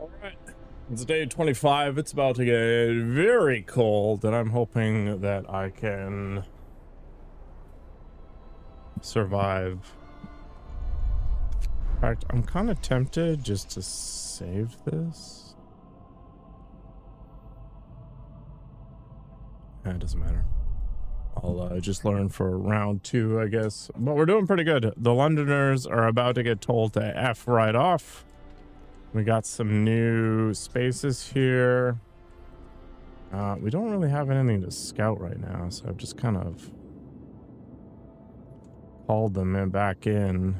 All right. It's day 25. It's about to get very cold, and I'm hoping that I can survive. In fact, I'm kind of tempted just to save this. It doesn't matter. I'll just learn for round 2, I guess. But we're doing pretty good. The Londoners are about to get told to F right off. We got some new spaces here. We don't really have anything to scout right now, so I've just kind of hauled them back in.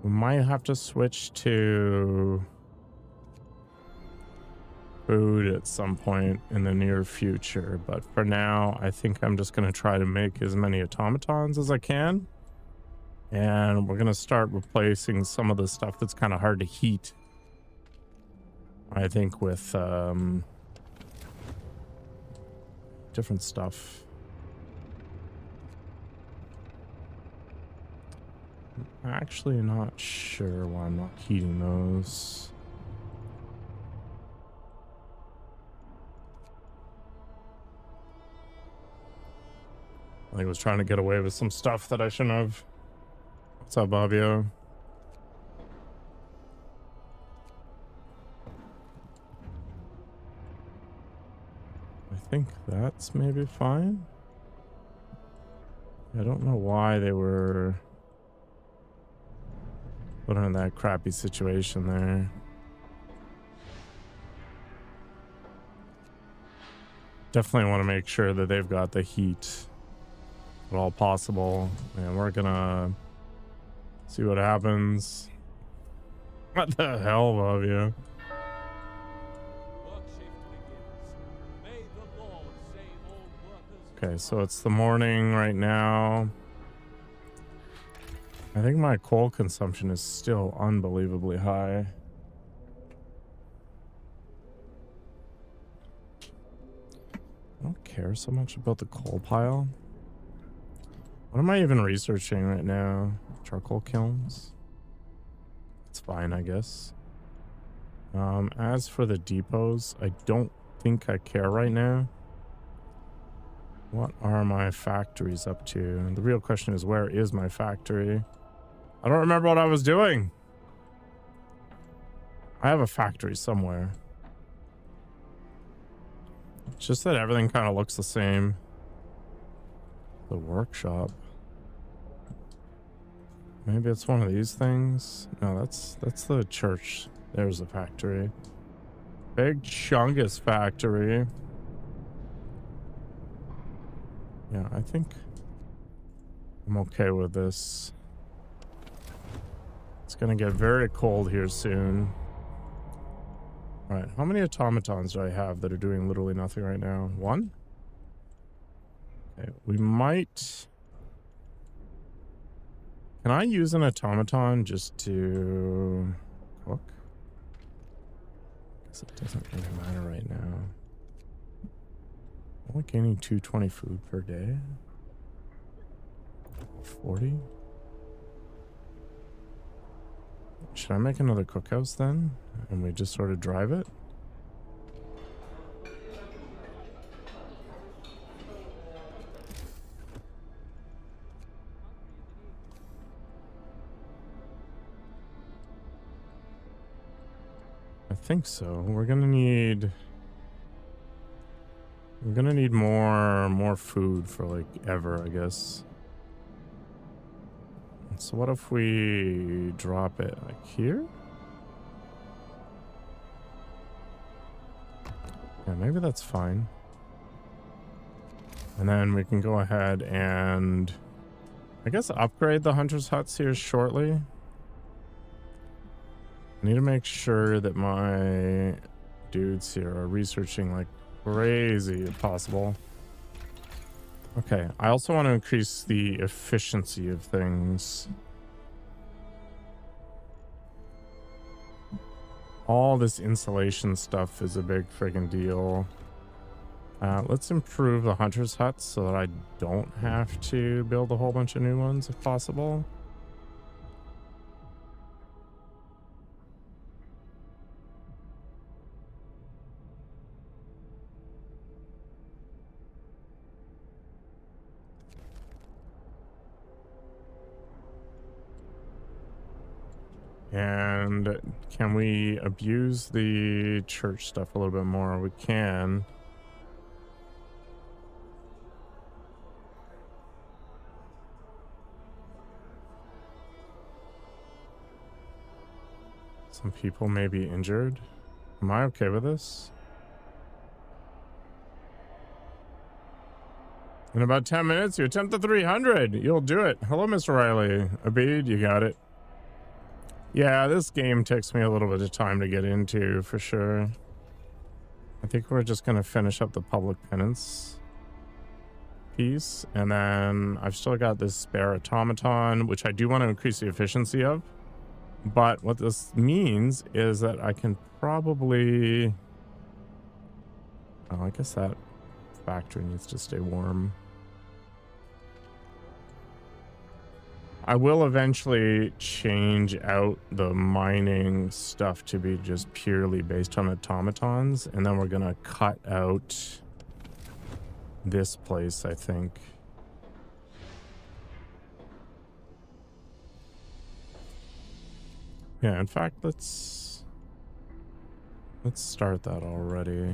We might have to switch to food at some point in the near future, but for now, I think I'm just going to try to make as many automatons as I can. And we're going to start replacing some of the stuff that's kind of hard to heat. I think with different stuff. I'm actually not sure why I'm not heating those. I think I was trying to get away with some stuff that I shouldn't have. What's up, Bobbio? I think that's maybe fine. I don't know why they were put in that crappy situation there. Definitely want to make sure that they've got the heat at all possible, and we're gonna see what happens. What the hell, Bobbio? Okay, so it's the morning right now. I think my coal consumption is still unbelievably high. I don't care so much about the coal pile. What am I even researching right now? Charcoal kilns? It's fine, I guess. As for the depots, I don't think I care right now. What are my factories up to? The real question is, where is my factory? I don't remember what I was doing. I have a factory somewhere. It's just that everything kind of looks the same. The workshop. Maybe it's one of these things. No, that's the church. There's the factory. Big Chungus factory. Yeah, I think I'm okay with this. It's gonna get very cold here soon. All right, how many automatons do I have that are doing literally nothing right now? 1? Okay, we might... Can I use an automaton just to cook? Guess it doesn't really matter right now. Only gaining 220 food per day. 40. Should I make another cookhouse then? And we just sort of drive it? I think so. We're gonna need more food for like ever, I guess. So what if we drop it like here? Yeah, maybe that's fine. And then we can go ahead and I guess upgrade the hunter's huts here shortly. I need to make sure that my dudes here are researching like crazy if possible. Okay, I also want to increase the efficiency of things. All this insulation stuff is a big friggin' deal. Let's improve the hunter's huts so that I don't have to build a whole bunch of new ones if possible. And can we abuse the church stuff a little bit more? We can. Some people may be injured. Am I okay with this? In about 10 minutes, you attempt the 300. You'll do it. Hello, Mr. Riley. Abid, you got it. Yeah, this game takes me a little bit of time to get into, for sure. I think we're just going to finish up the public penance piece. And then I've still got this spare automaton, which I do want to increase the efficiency of. But what this means is that I can probably... Oh, I guess that factory needs to stay warm. I will eventually change out the mining stuff to be just purely based on automatons, and then we're gonna cut out this place, I think. Yeah, in fact, let's start that already.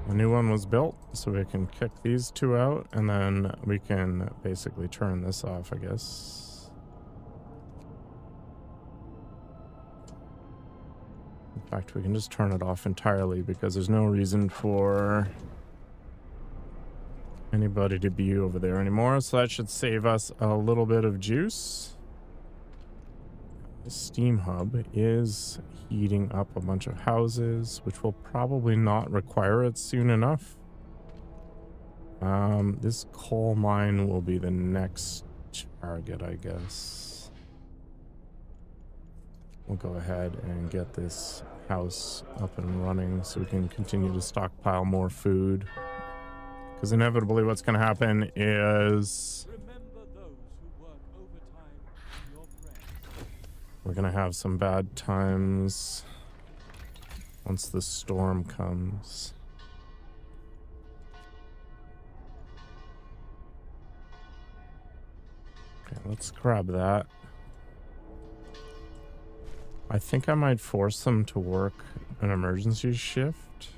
A new one was built, so we can kick these two out, and then we can basically turn this off, I guess. In fact, we can just turn it off entirely because there's no reason for anybody to be over there anymore, so that should save us a little bit of juice. The steam hub is heating up a bunch of houses, which will probably not require it soon enough. This coal mine will be the next target, I guess. We'll go ahead and get this house up and running so we can continue to stockpile more food. Because inevitably what's going to happen is we're going to have some bad times once the storm comes. Okay, let's grab that. I think I might force them to work an emergency shift.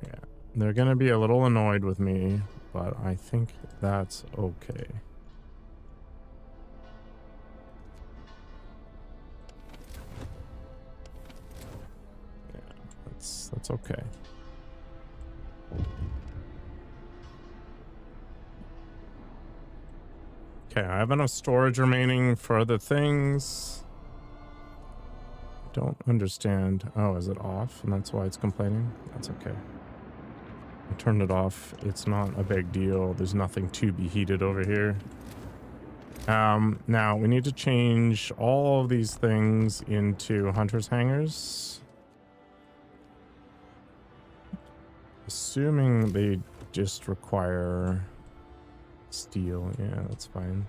Yeah, they're going to be a little annoyed with me, but I think that's okay. That's okay. Okay, I have enough storage remaining for other things. Don't understand. Oh, is it off? And that's why it's complaining? That's okay. I turned it off. It's not a big deal. There's nothing to be heated over here. Now we need to change all of these things into hunter's hangars. Assuming they just require steel. Yeah, that's fine.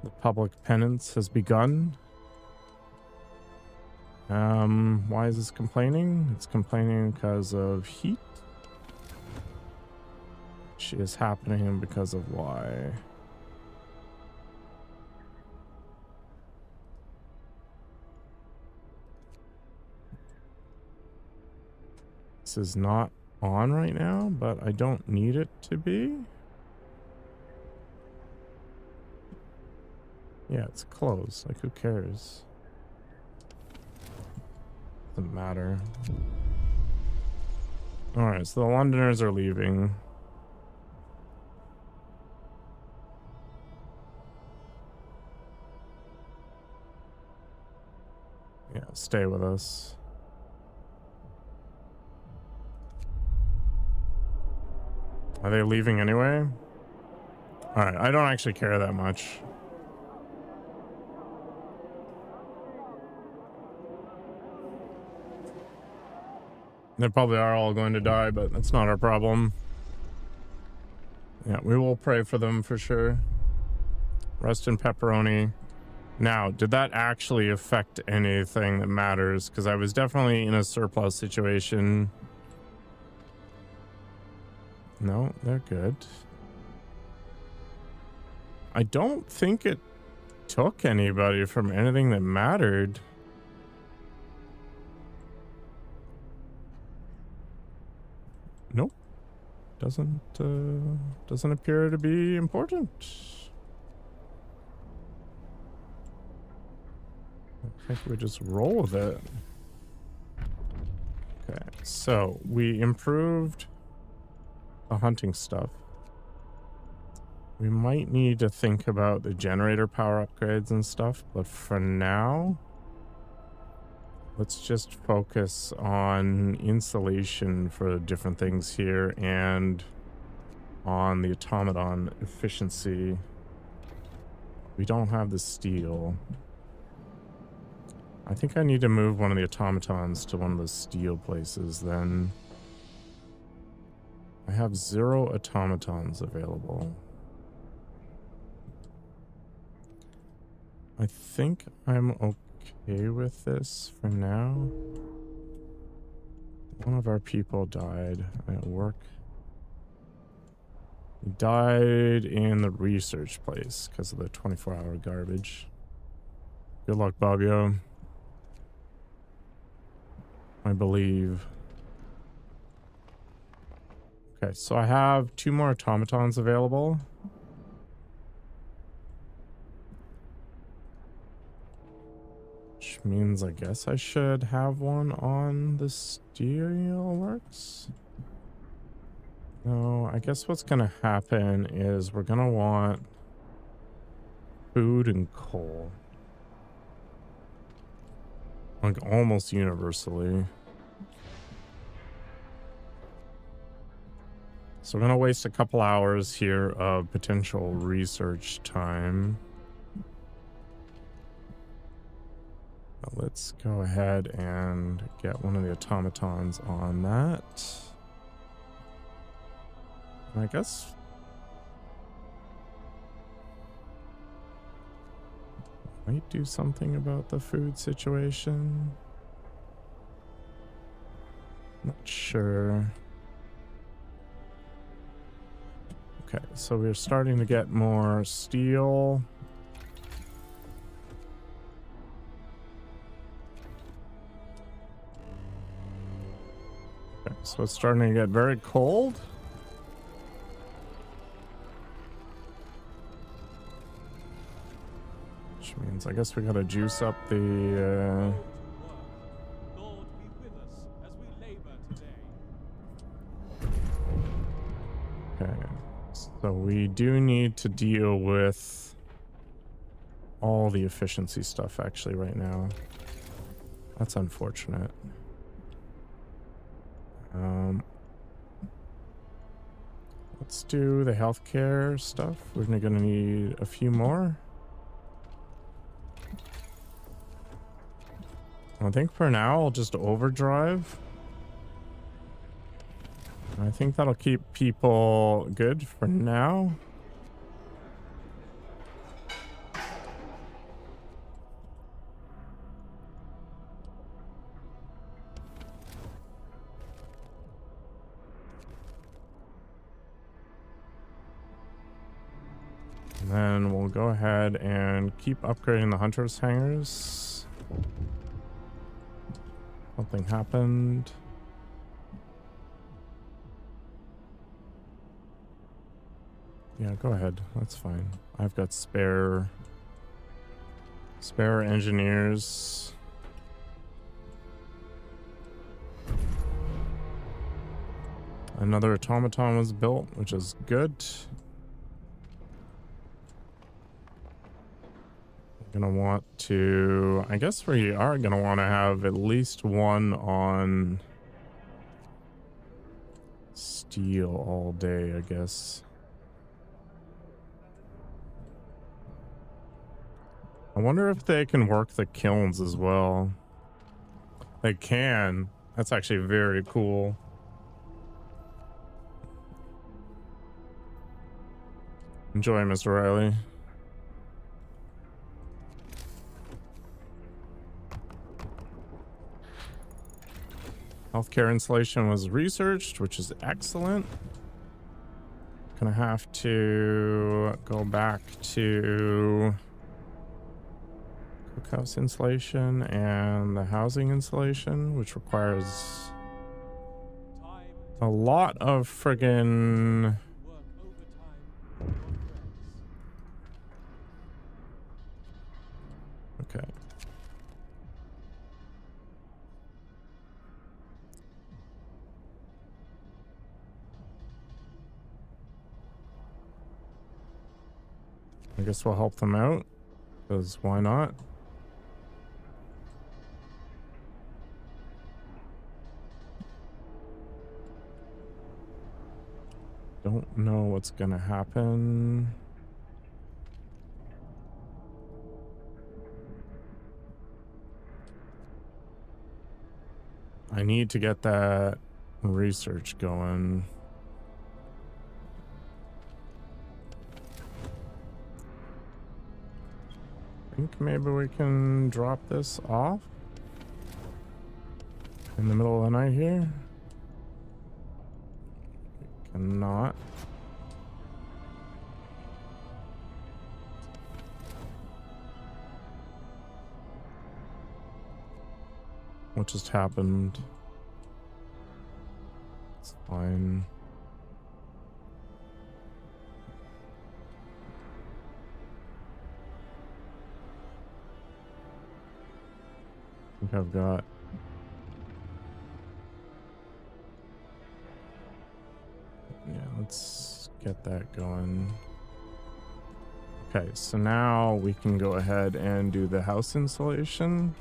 The public penance has begun. Why is this complaining? It's complaining because of heat. Which is happening because of why? This is not on right now, but I don't need it to be. Yeah, it's closed. Like, who cares? Doesn't matter. Alright, so the Londoners are leaving. Yeah, stay with us. Are they leaving anyway? Alright, I don't actually care that much. They probably are all going to die, but that's not our problem. Yeah, we will pray for them for sure. Rest in pepperoni. Now, did that actually affect anything that matters? Because I was definitely in a surplus situation. No, they're good. I don't think it took anybody from anything that mattered. Nope. Doesn't appear to be important. I think we just roll with it. Okay, so we improved the hunting stuff. We might need to think about the generator power upgrades and stuff, but for now, let's just focus on insulation for different things here and on the automaton efficiency. We don't have the steel. I think I need to move one of the automatons to one of the steel places then. I have 0 automatons available. I think I'm okay with this for now. One of our people died at work. He died in the research place because of the 24-hour garbage. Good luck, Bobbio. I believe. Okay, so I have 2 more automatons available. Which means I guess I should have one on the steel works. No, I guess what's gonna happen is we're gonna want food and coal. Like almost universally. So we're gonna waste a couple hours here of potential research time. But let's go ahead and get one of the automatons on that. And I guess might do something about the food situation. Not sure. Okay, so we're starting to get more steel. Okay, so it's starting to get very cold. Which means I guess we gotta juice up the Lord, be with us as we labor today. okay. So we do need to deal with all the efficiency stuff actually right now. That's unfortunate. Let's do the healthcare stuff. We're gonna need a few more. I think for now I'll just overdrive. I think that'll keep people good for now. And then we'll go ahead and keep upgrading the hunters hangars. Something happened. Yeah, go ahead. That's fine. I've got spare engineers. Another automaton was built, which is good. Gonna want to, I guess we are gonna want to have at least one on steel all day, I guess. I wonder if they can work the kilns as well. They can. That's actually very cool. Enjoy, Mr. Riley. Healthcare insulation was researched, which is excellent. Gonna have to go back to cookhouse insulation and the housing insulation, which requires Time a lot of friggin' to work overtime for your friends. okay. I guess we'll help them out, because why not? Don't know what's gonna happen. I need to get that research going. I think maybe we can drop this off in the middle of the night here. We cannot. What just happened? It's fine. I think I've got let's get that going. Okay, so now we can go ahead and do the house insulation.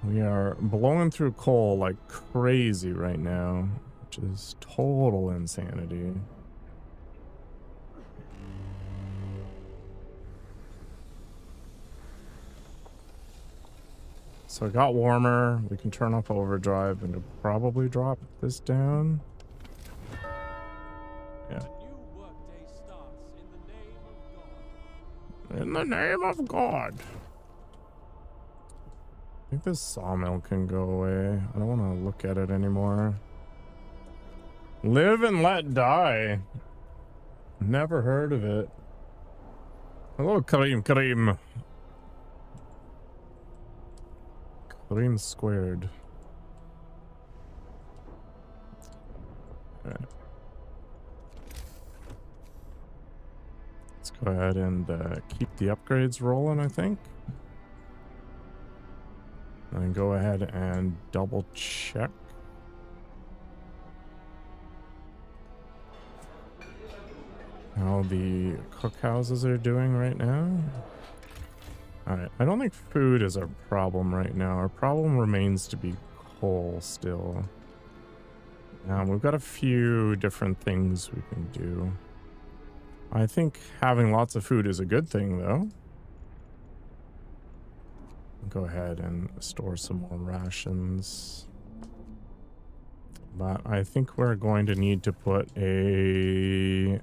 We are blowing through coal like crazy right now, which is total insanity. So it got warmer. We can turn off overdrive and it'll probably drop this down. Yeah. A new workday starts in the name of God. In the name of God. I think this sawmill can go away. I don't want to look at it anymore. Live and let die. Never heard of it. Hello, Kareem. Kareem squared. All right. Let's go ahead and keep the upgrades rolling, I think. And go ahead and double check. How the cookhouses are doing right now. Alright, I don't think food is our problem right now. Our problem remains to be coal still. We've got a few different things we can do. I think having lots of food is a good thing, though. Go ahead and store some more rations. But I think we're going to need to put a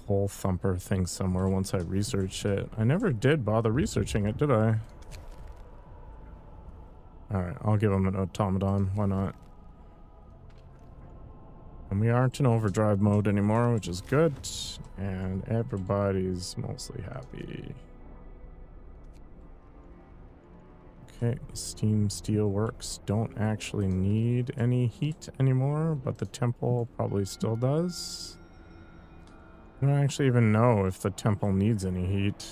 coal thumper thing somewhere once I research it. I never did bother researching it, did I? Alright, I'll give him an automaton. Why not? And we aren't in overdrive mode anymore, which is good. And everybody's mostly happy. Okay, steam steel works don't actually need any heat anymore, but the temple probably still does. I don't actually even know if the temple needs any heat.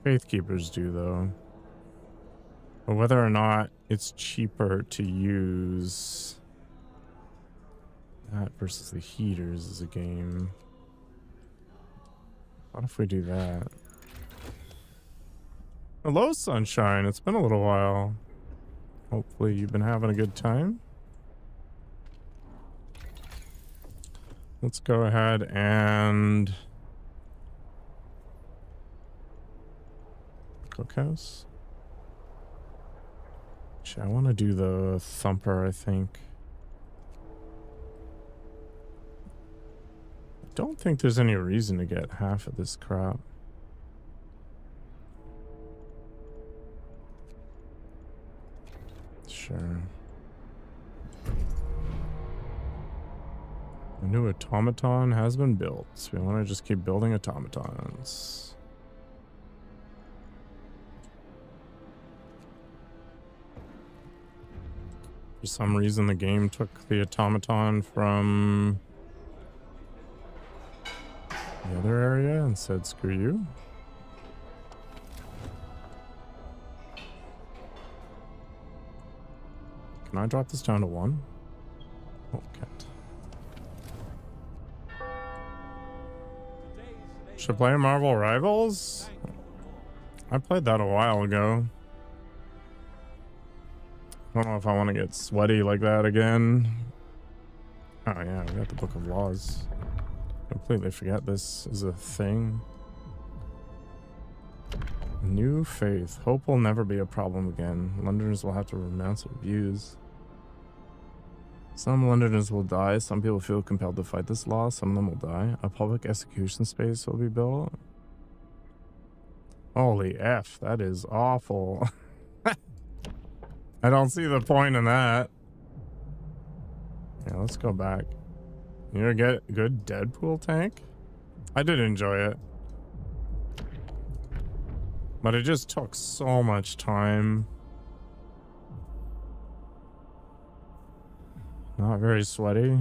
Faith keepers do, though. But whether or not it's cheaper to use that versus the heaters is a game. What if we do that? Hello, sunshine. It's been a little while. Hopefully you've been having a good time. Let's go ahead and cookhouse. Actually, I want to do the thumper, I think. I don't think there's any reason to get half of this crap. Sure. A new automaton has been built. So we want to just keep building automatons. For some reason, the game took the automaton from the other area and said, screw you. Can I drop this down to 1? Oh, can't. Should play Marvel Rivals? I played that a while ago. I don't know if I want to get sweaty like that again. Oh yeah, we got the Book of Laws. Completely forget this is a thing. New faith. Hope will never be a problem again. Londoners will have to renounce their views. Some Londoners will die. Some people feel compelled to fight this law. Some of them will die. A public execution space will be built. Holy F, that is awful. I don't see the point in that. Yeah, let's go back. You gonna get a good Deadpool tank? I did enjoy it. But it just took so much time. Not very sweaty.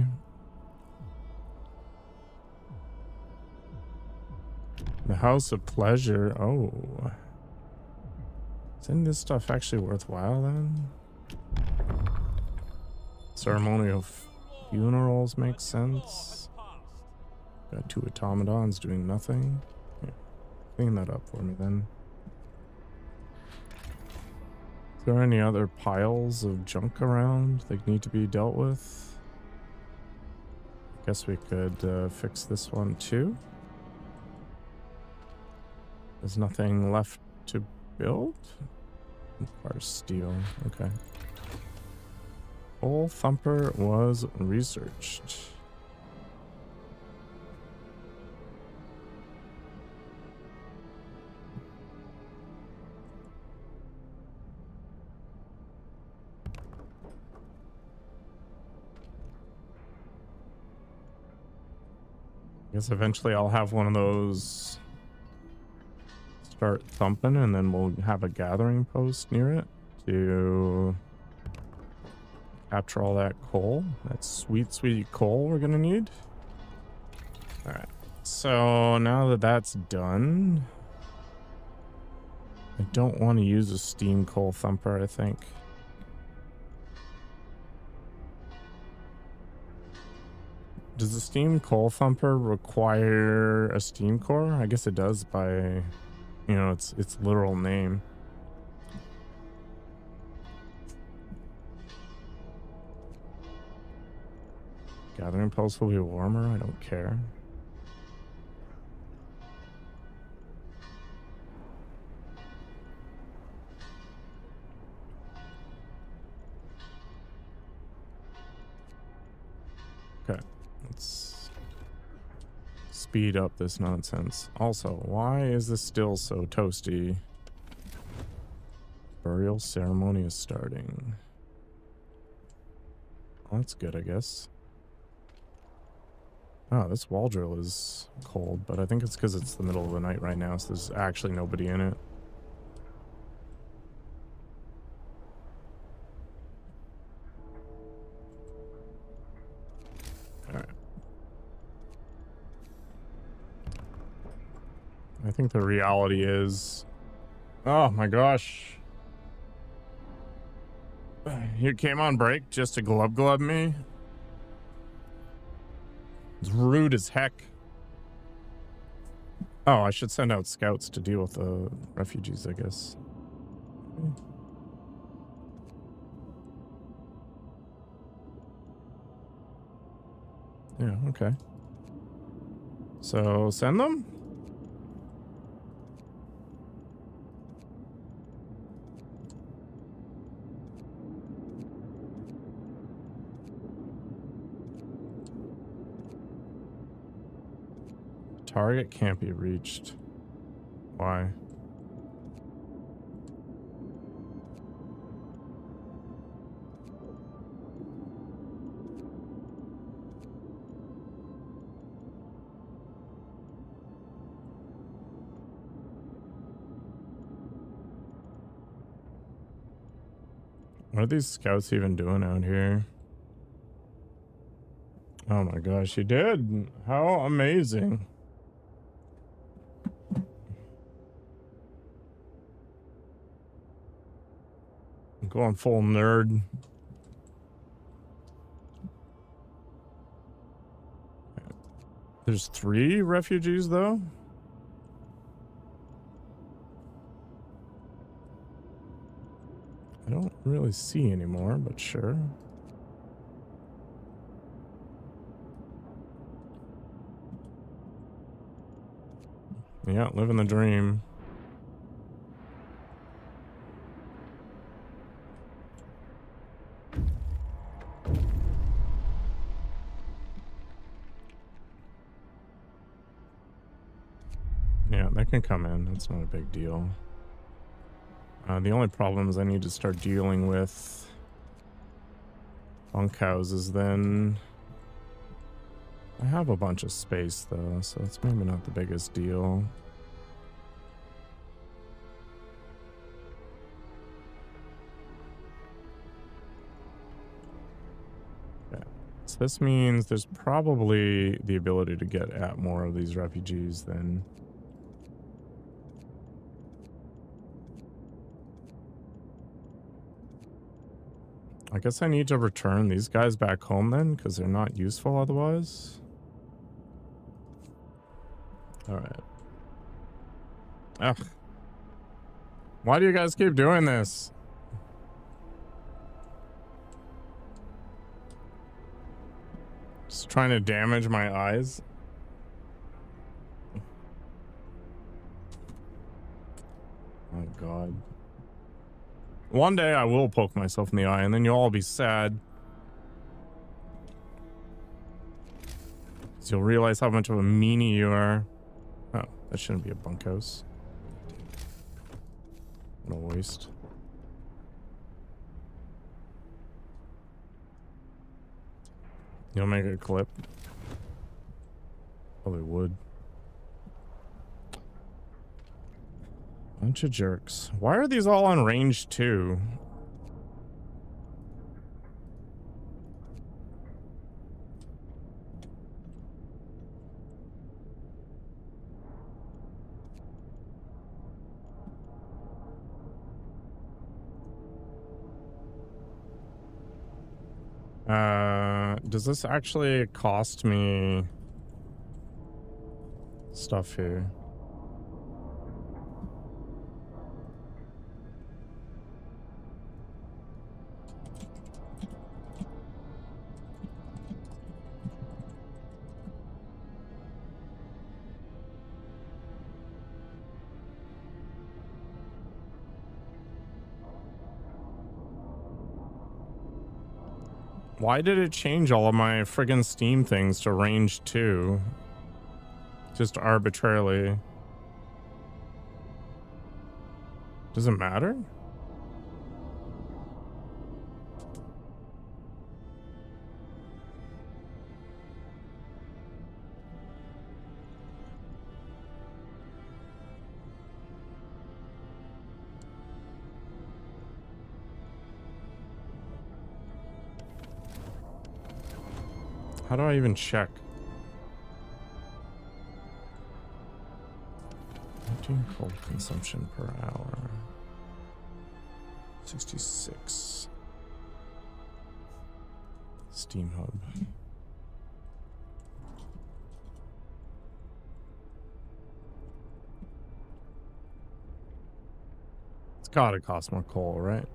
The House of Pleasure. Oh. Isn't this stuff actually worthwhile then? Ceremonial funerals make sense. Got 2 automatons doing nothing. Yeah. Clean that up for me then. Is there any other piles of junk around that need to be dealt with? Guess we could fix this one too. There's nothing left to build? Requires steel. Okay. Hole Thumper was researched. I guess eventually I'll have one of those start thumping, and then we'll have a gathering post near it to capture all that coal. That sweet, sweet coal we're gonna need. All right. So now that that's done, I don't want to use a steam coal thumper, I think. Does the steam coal thumper require a steam core? I guess it does by, you know, its literal name. Gathering post will be warmer. I don't care. Okay, let's speed up this nonsense. Also, why is this still so toasty? Burial ceremony is starting. Well, that's good, I guess. Oh, this wall drill is cold, but I think it's because it's the middle of the night right now, so there's actually nobody in it. Alright. I think the reality is... Oh my gosh. You came on break just to glub me? It's rude as heck. Oh, I should send out scouts to deal with the refugees, I guess. Yeah, okay. So, send them? Target can't be reached. Why? What are these scouts even doing out here? Oh my gosh, he did! How amazing! I'm going full nerd. There's 3 refugees though? I don't really see anymore, but sure. Yeah, living the dream. Yeah, they can come in. That's not a big deal. The only problem is I need to start dealing with bunkhouses then. I have a bunch of space though, so it's maybe not the biggest deal. Okay. So this means there's probably the ability to get at more of these refugees then. I guess I need to return these guys back home then, because they're not useful otherwise. Alright. Ugh. Why do you guys keep doing this? Just trying to damage my eyes? Oh god. One day I will poke myself in the eye and then you'll all be sad. So you'll realize how much of a meanie you are. Oh, that shouldn't be a bunkhouse. What a waste. You'll make a clip. Probably would. Bunch of jerks. Why are these all on range 2? Does this actually cost me stuff here? Why did it change all of my friggin' Steam things to range 2? Just arbitrarily. Does it matter? How do I even check? 19 coal consumption per hour. 66. Steam hub. It's gotta cost more coal, right?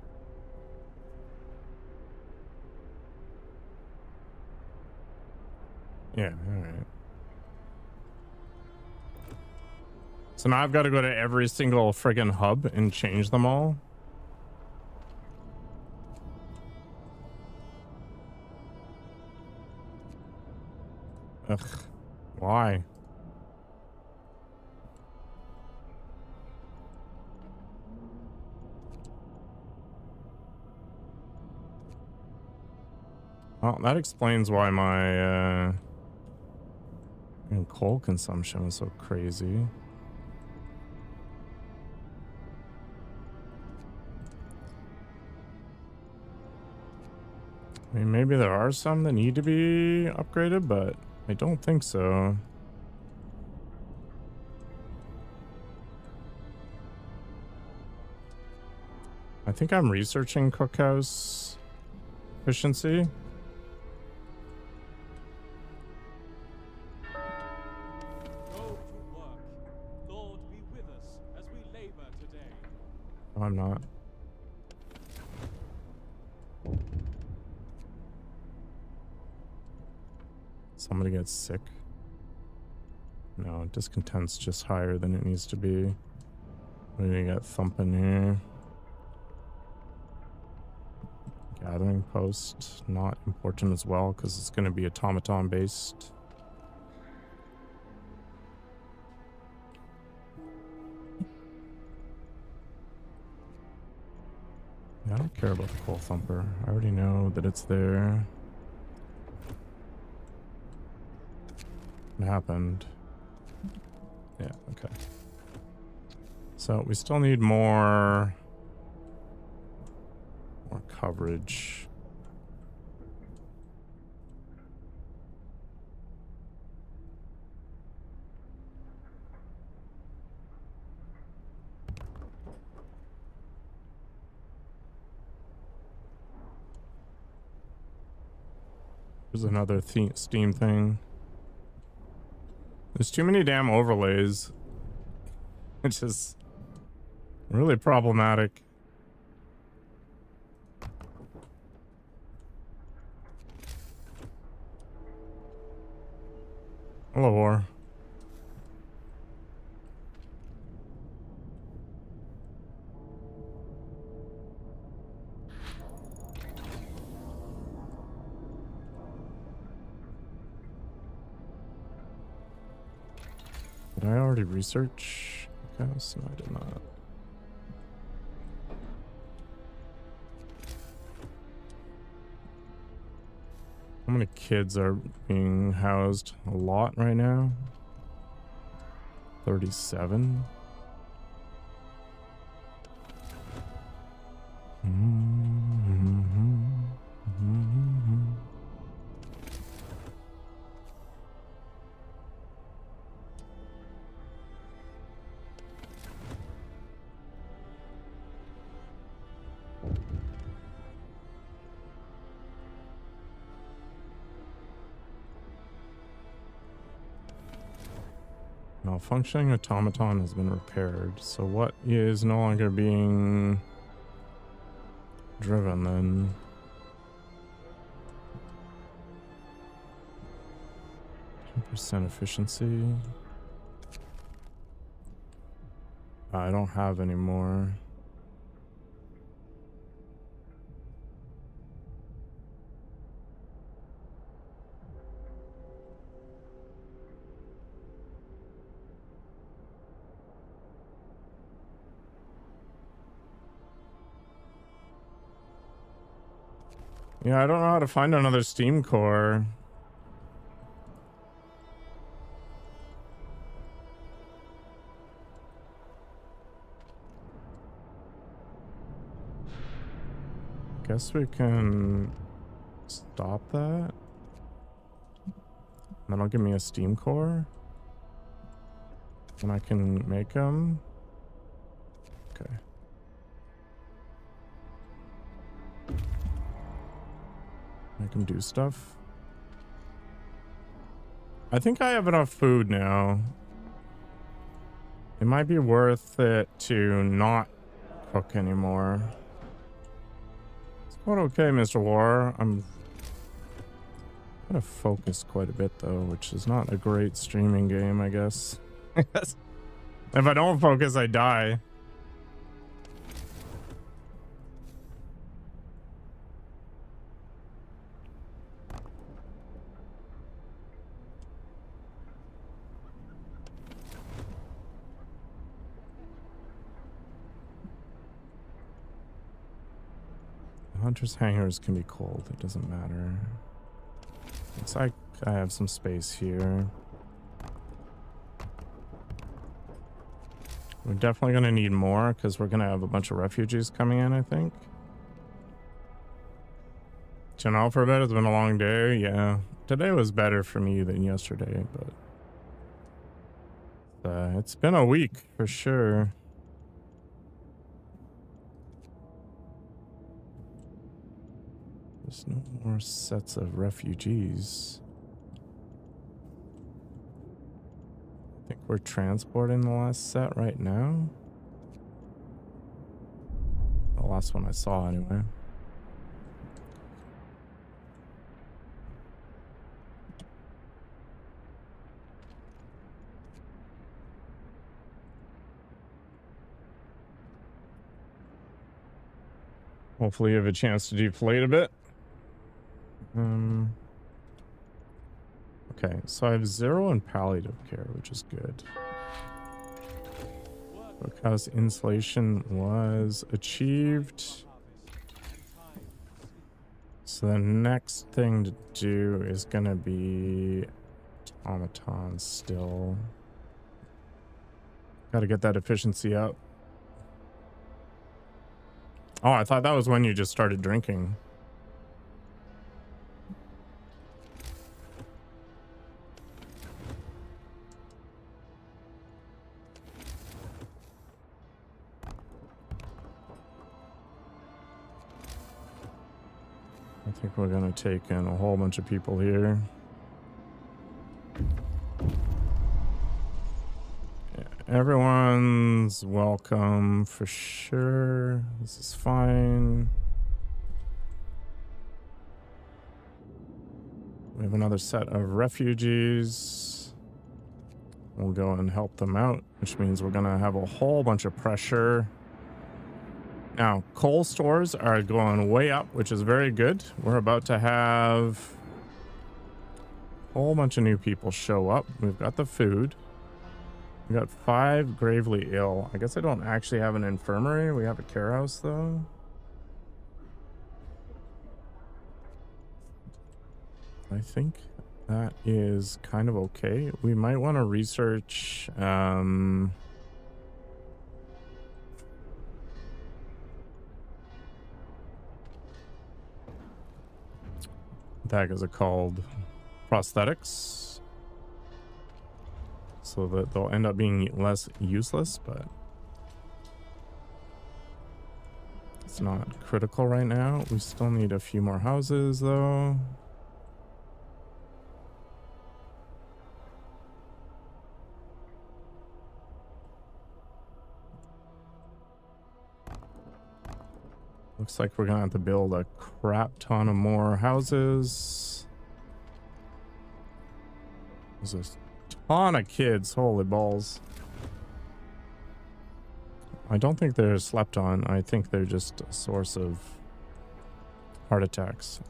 Yeah, alright. So now I've got to go to every single friggin' hub and change them all? Ugh. Why? Well, that explains why my coal consumption was so crazy. I mean, maybe there are some that need to be upgraded, but I don't think so. I think I'm researching cookhouse efficiency. Go to work. Lord be with us as we labor today. Oh, I'm not. Somebody gets sick. No, discontent's just higher than it needs to be. What do you got thumping here? Gathering post, not important as well because it's going to be automaton based. Yeah, I don't care about the coal thumper. I already know that it's there. What happened? Yeah, okay. So we still need more coverage. There's another Steam thing. There's too many damn overlays. It's just really problematic. Hello, war. Did I already research? Okay, so I did not. How many kids are being housed? A lot right now. 37. Malfunctioning automaton has been repaired. So what is no longer being driven then? % efficiency. I don't have any more. Yeah, I don't know how to find another Steam core. Guess we can stop that. That'll give me a Steam core. And I can make them. Okay. Make them do stuff. I think I have enough food now. It might be worth it to not cook anymore. It's quite okay, Mr. War. I'm gonna focus quite a bit though, which is not a great streaming game, I guess. If I don't focus, I die. Hunter's hangars can be cold. It doesn't matter. Looks like I have some space here. We're definitely going to need more because we're going to have a bunch of refugees coming in, I think. Chilling out for a bit. It's been a long day. Yeah. Today was better for me than yesterday, but it's been a week for sure. There's no more sets of refugees. I think we're transporting the last set right now. The last one I saw anyway. Hopefully you have a chance to deflate a bit. Okay, so I have 0 in palliative care, which is good. Cookhouse insulation was achieved. So the next thing to do is gonna be automatons still. Gotta get that efficiency up. Oh, I thought that was when you just started drinking. I think we're gonna take in a whole bunch of people here. Yeah, everyone's welcome for sure. This is fine. We have another set of refugees. We'll go and help them out, which means we're gonna have a whole bunch of pressure. Now, coal stores are going way up, which is very good. We're about to have a whole bunch of new people show up. We've got the food. We got 5 gravely ill. I guess I don't actually have an infirmary. We have a care house, though. I think that is kind of okay. We might want to research... what the heck is it called? Prosthetics. So that they'll end up being less useless, but it's not critical right now. We still need a few more houses, though. Looks like we're gonna have to build a crap ton of more houses. There's a ton of kids, holy balls. I don't think they're slept on. I think they're just a source of heart attacks.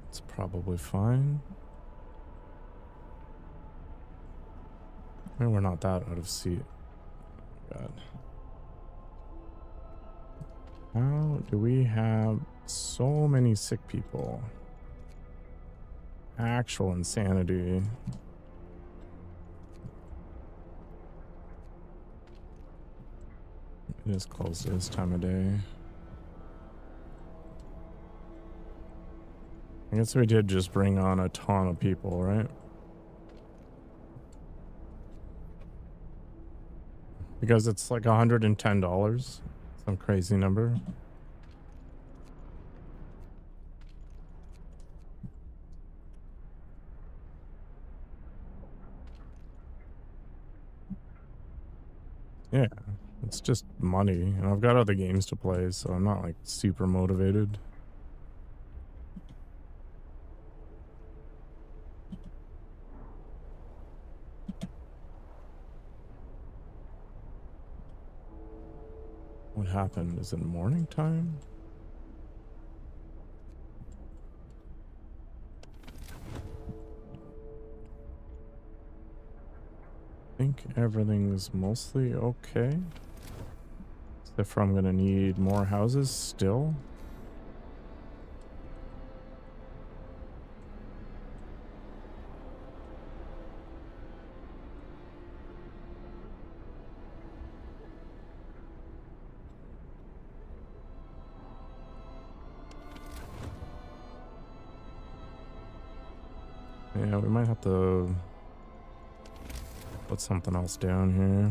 It's probably fine. We're not that out of seat. God. How do we have so many sick people? Actual insanity. It is close to this time of day. I guess we did just bring on a ton of people, right? Because it's like $110. Some crazy number. Yeah, it's just money. And I've got other games to play, so I'm not like super motivated. What happened? Is it morning time? I think everything's mostly okay. Except for I'm gonna need more houses still. Yeah, we might have to put something else down here.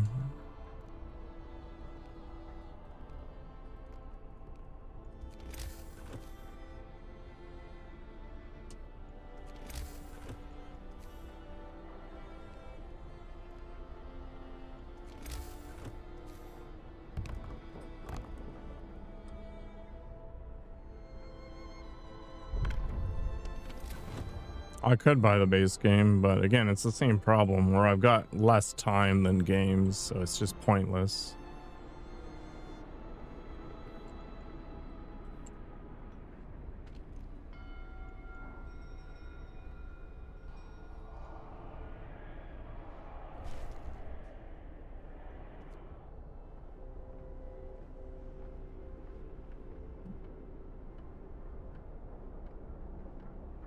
I could buy the base game, but again, it's the same problem where I've got less time than games, so it's just pointless.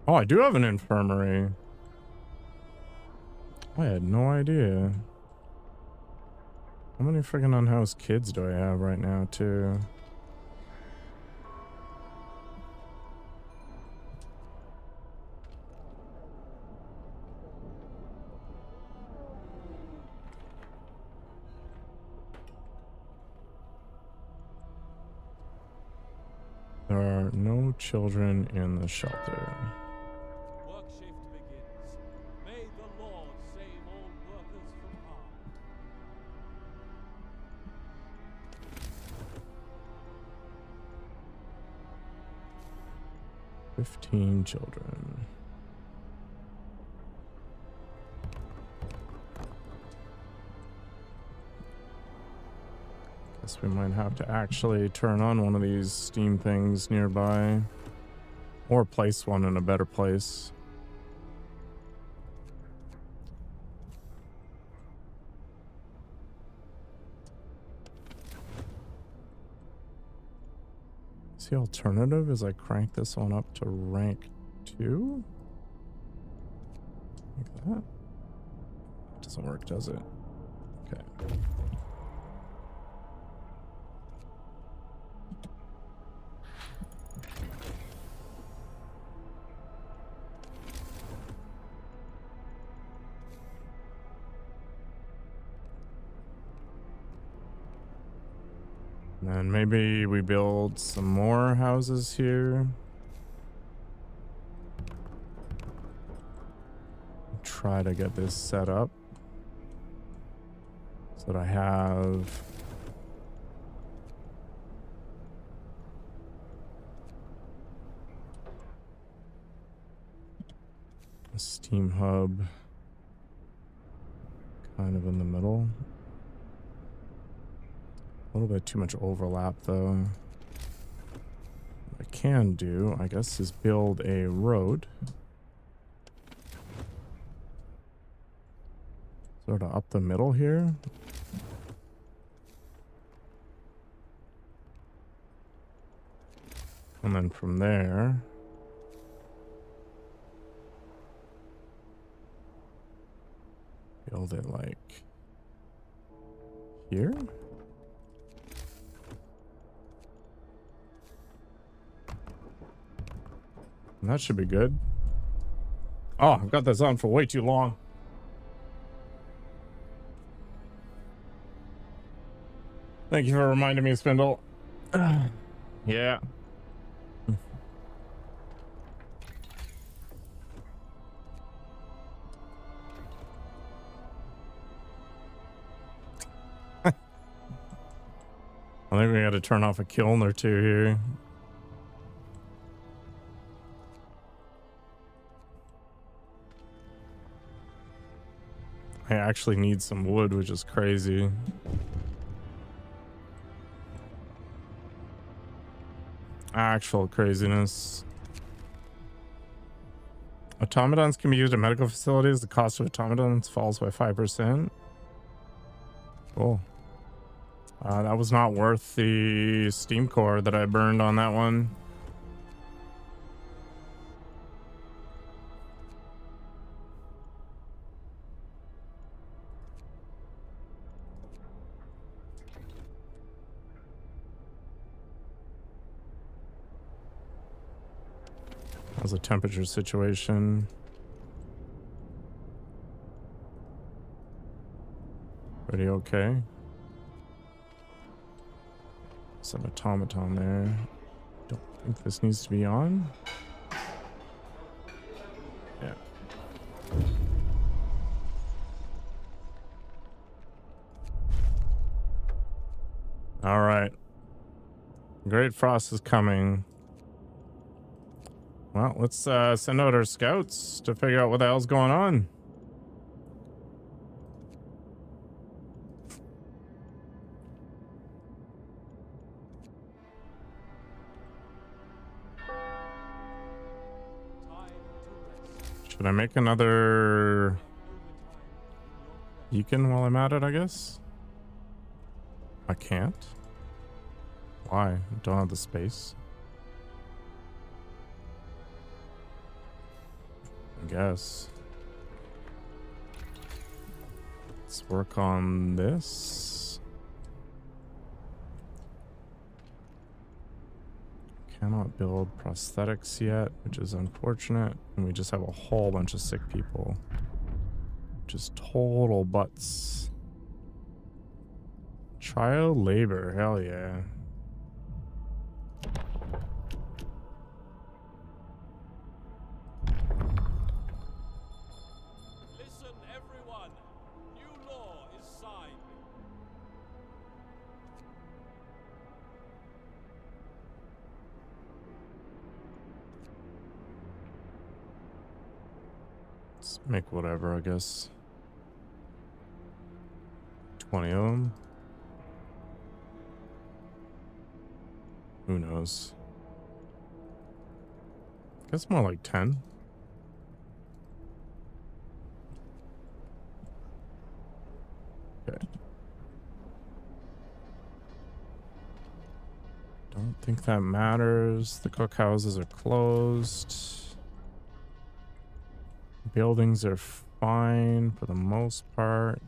Oh, I do have an infirmary. I had no idea. How many freaking unhoused kids do I have right now, too? There are no children in the shelter. Work shift begins. May the Lord save all workers from harm. 15 children. Guess we might have to actually turn on one of these steam things nearby. Or place one in a better place. The alternative is I crank this one up to rank 2? Like that? Doesn't work, does it? Okay. And then maybe we build some more houses here. Try to get this set up so that I have a steam hub kind of in the middle. A little bit too much overlap though. What I can do, I guess, is build a road. Sort of up the middle here. And then from there, build it like here. And that should be good. Oh, I've got this on for way too long. Thank you for reminding me, Spindle. Yeah. I think we got to turn off a kiln or two here. I actually need some wood, which is crazy. Actual craziness. Automatons can be used at medical facilities. The cost of automatons falls by 5%. Cool. That was not worth the steam core that I burned on that one. How's the temperature situation? Pretty okay. There's an automaton there. Don't think this needs to be on. Yeah. All right. Great Frost is coming. Well, let's send out our scouts to figure out what the hell's going on. Should I make another beacon while I'm at it, I guess? I can't. Why? I don't have the space. I guess. Let's work on this. Cannot build prosthetics yet, which is unfortunate. And we just have a whole bunch of sick people. Just total butts. Child labor, hell yeah. Listen, everyone. New law is signed. Let's make whatever, I guess. 20 of them. Who knows? I guess more like 10. Okay. Don't think that matters. The cookhouses are closed. Buildings are fine for the most part.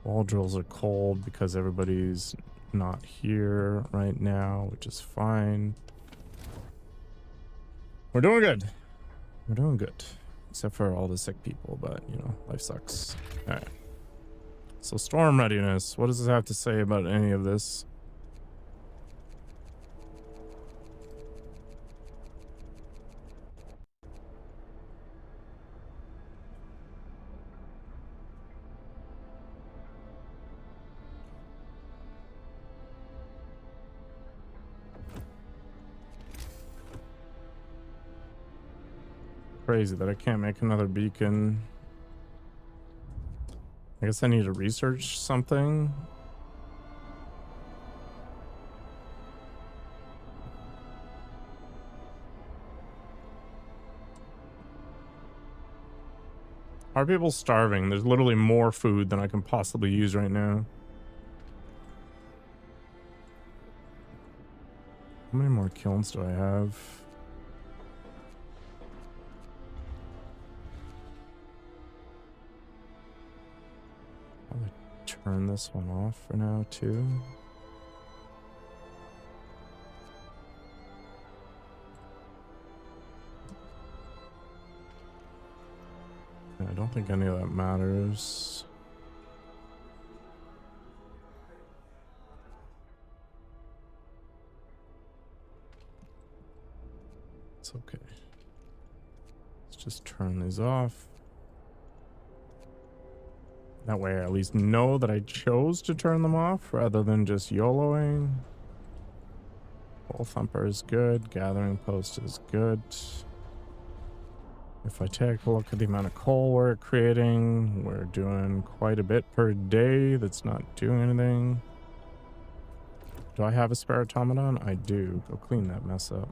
Wall drills are cold because everybody's not here right now, which is fine. We're doing good. We're doing good. Except for all the sick people, but you know, life sucks. Alright. So storm readiness. What does this have to say about any of this? Crazy that I can't make another beacon. I guess I need to research something. Are people starving? There's literally more food than I can possibly use right now. How many more kilns do I have? Probably turn this one off for now too. I don't think any of that matters. It's okay. Let's just turn these off. That way I at least know that I chose to turn them off rather than just YOLOing. Pole thumper is good. Gathering post is good. If I take a look at the amount of coal we're creating, we're doing quite a bit per day that's not doing anything. Do I have a spare automaton? I do. Go clean that mess up.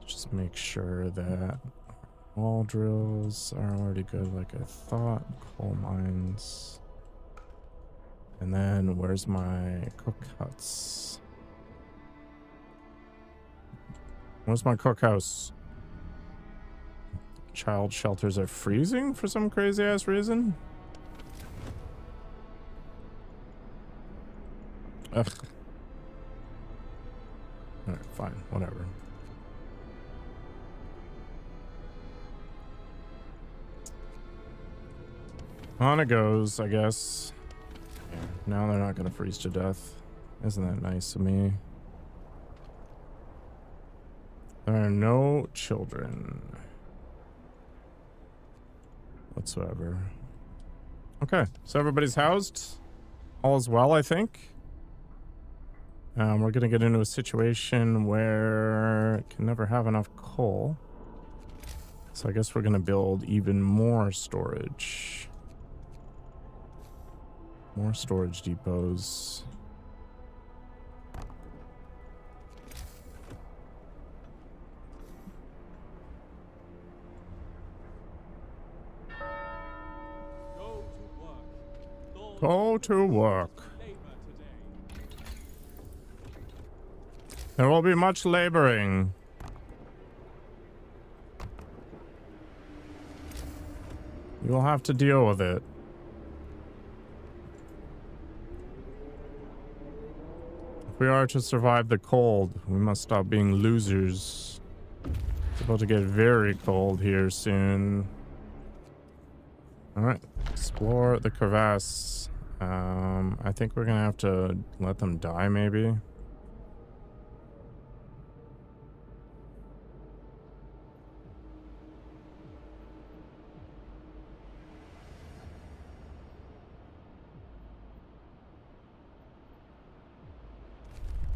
Just make sure that wall drills are already good like I thought. Coal mines. And then where's my cook huts? Where's my cookhouse? Child shelters are freezing for some crazy ass reason. Ugh. Alright, fine, whatever. On it goes, I guess. Yeah, now they're not gonna freeze to death. Isn't that nice of me? There are no children whatsoever. Okay, so everybody's housed. All is well, I think. We're gonna get into a situation where it can never have enough coal. So I guess we're gonna build even more storage. More storage depots. Go to work. There will be much laboring. You will have to deal with it. If we are to survive the cold, we must stop being losers. It's about to get very cold here soon. Alright, explore the crevasse. I think we're gonna have to let them die, maybe.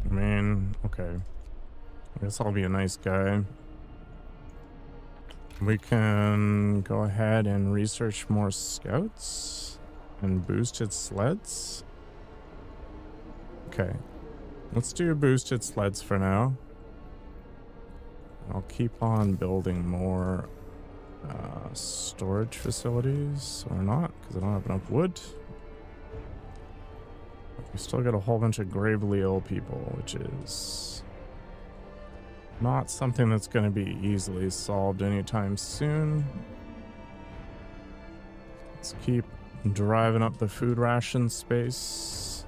I mean, okay. I guess I'll be a nice guy. We can go ahead and research more scouts and boosted sleds. Okay, let's do boosted sleds for now. I'll keep on building more storage facilities, or not, because I don't have enough wood. We still got a whole bunch of gravely ill people, which is not something that's going to be easily solved anytime soon. Let's keep driving up the food ration space.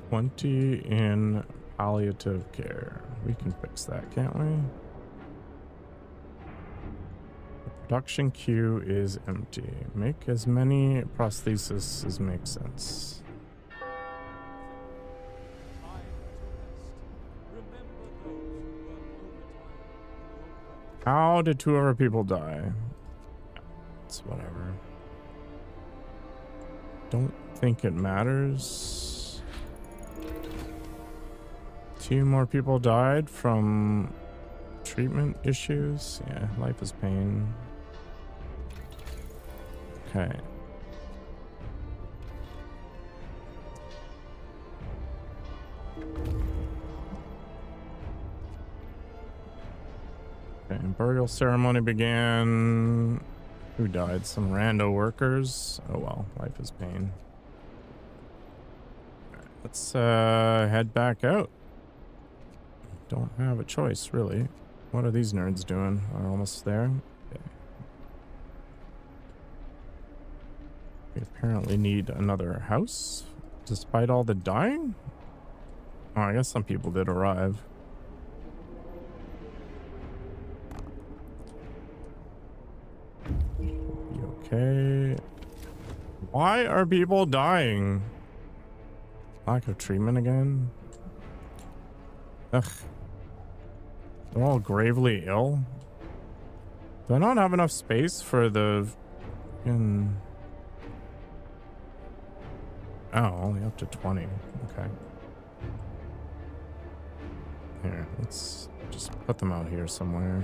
$20 in palliative care. We can fix that, can't we? The production queue is empty. Make as many prostheses as make sense. How did 2 other people die? It's whatever. Don't think it matters. 2 more people died from treatment issues. Yeah, life is pain. Okay. Okay, burial ceremony began. Who died? Some rando workers. Oh well, life is pain. Right, let's head back out. Don't have a choice, really. What are these nerds doing? Are almost there? Okay. We apparently need another house, despite all the dying? Oh, I guess some people did arrive. You okay? Why are people dying? Lack of treatment again? Ugh. They're all gravely ill. Do I not have enough space for the fucking... Oh, only up to 20. Okay. Here, let's just put them out here somewhere.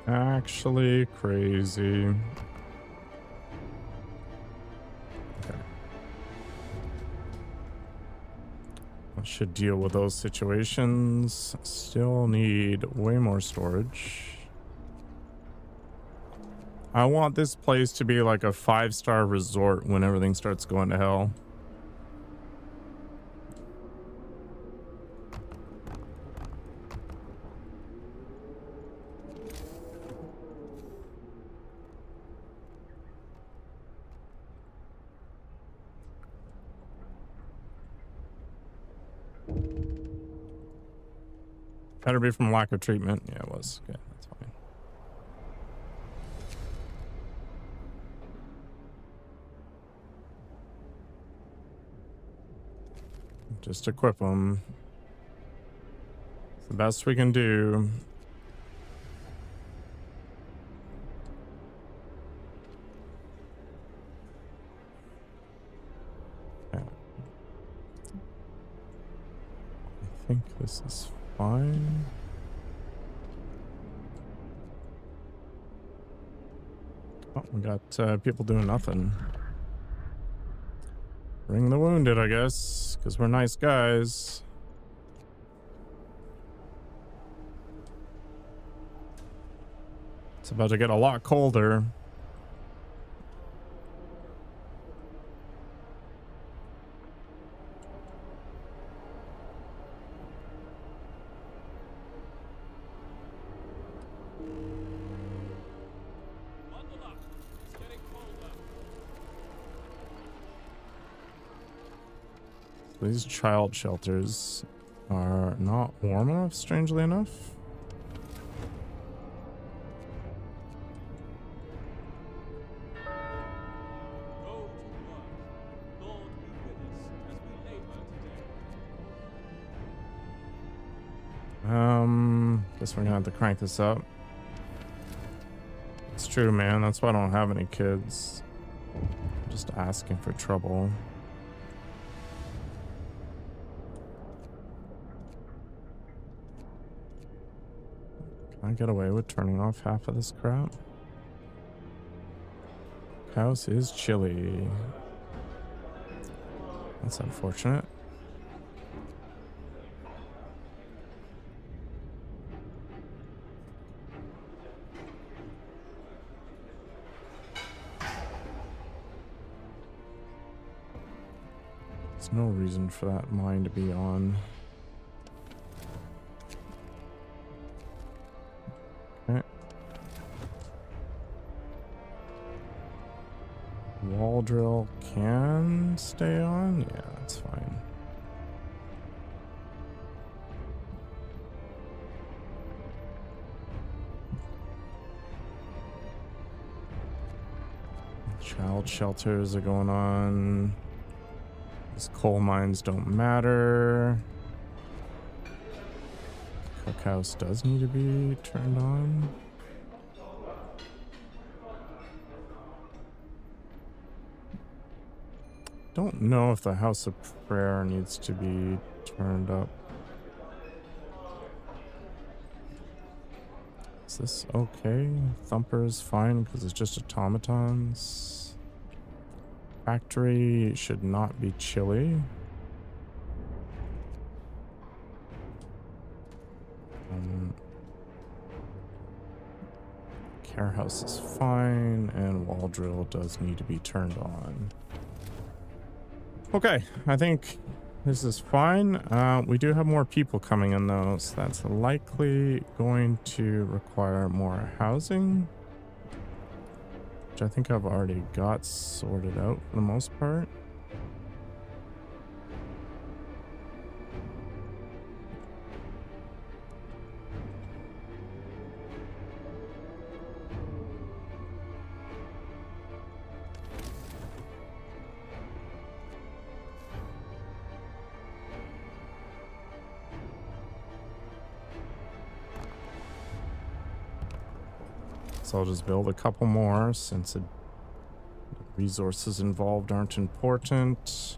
Actually crazy. Okay. I should deal with those situations. Still need way more storage. I want this place to be like a 5-star resort when everything starts going to hell. Better be from lack of treatment. Yeah, it was. Okay, that's fine. Just equip them. It's the best we can do. Okay. I think this is fine. Oh, we got people doing nothing. Bring the wounded, I guess, because we're nice guys. It's about to get a lot colder. Bundle up. It's getting colder. These child shelters are not warm enough, strangely enough. Go to work. Lord be with us as we labor today. Guess we're gonna have to crank this up. It's true, man. That's why I don't have any kids. I'm just asking for trouble. Can I get away with turning off half of this crap? House is chilly. That's unfortunate. There's no reason for that mine to be on. Okay. Wall drill can stay on? Yeah, that's fine. Child shelters are going on. These coal mines don't matter. Cookhouse does need to be turned on. Don't know if the House of Prayer needs to be turned up. Is this okay? Thumper is fine because it's just automatons. Factory should not be chilly. Care house is fine, and wall drill does need to be turned on. Okay, I think this is fine. We do have more people coming in though, so that's likely going to require more housing, which I think I've already got sorted out for the most part. guess I'll just build a couple more since the resources involved aren't important.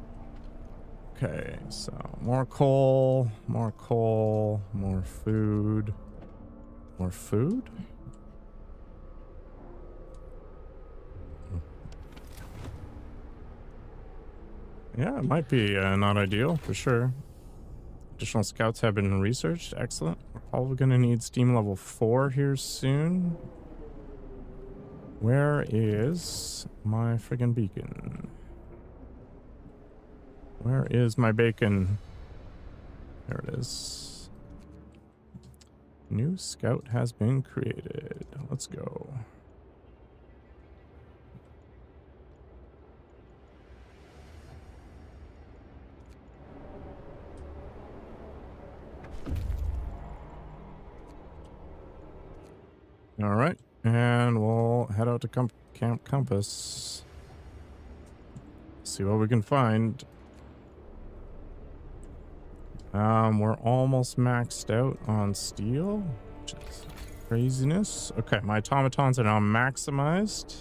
Okay, so more coal, more food. More food? Yeah, it might be not ideal for sure. Additional scouts have been researched. Excellent. We're probably going to need steam level 4 here soon. Where is my friggin' beacon? Where is my bacon? There it is. New scout has been created. Let's go. All right, and we'll head out to Camp Compass. See what we can find. We're almost maxed out on steel, which is craziness. Okay, my automatons are now maximized.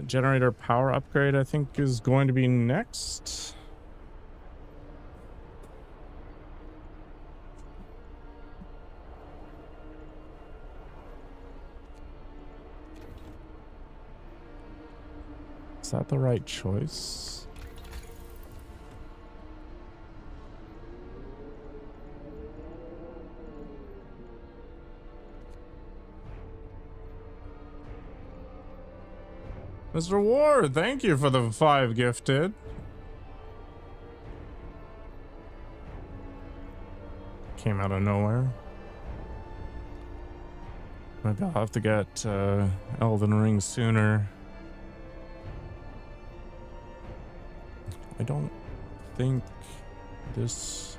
Generator power upgrade, I think, is going to be next. Is that the right choice? Mr. Ward, thank you for the 5 gifted. Came out of nowhere. Maybe I'll have to get Elden Ring sooner. I don't think this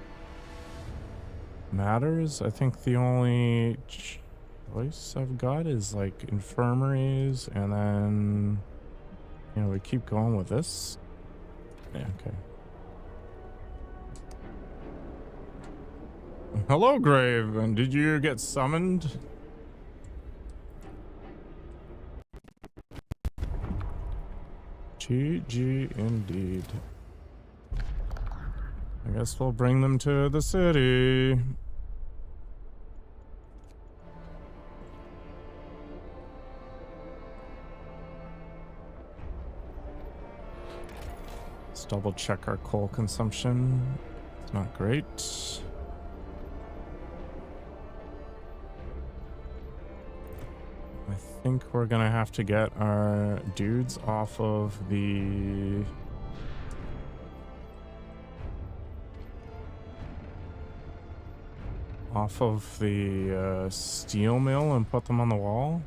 matters. I think the only choice I've got is like infirmaries, and then, you know, we keep going with this. Yeah, okay. Hello, Grave. And did you get summoned? GG indeed. I guess we'll bring them to the city. Let's double check our coal consumption. It's not great. I think we're gonna have to get our dudes off of the steel mill and put them on the wall.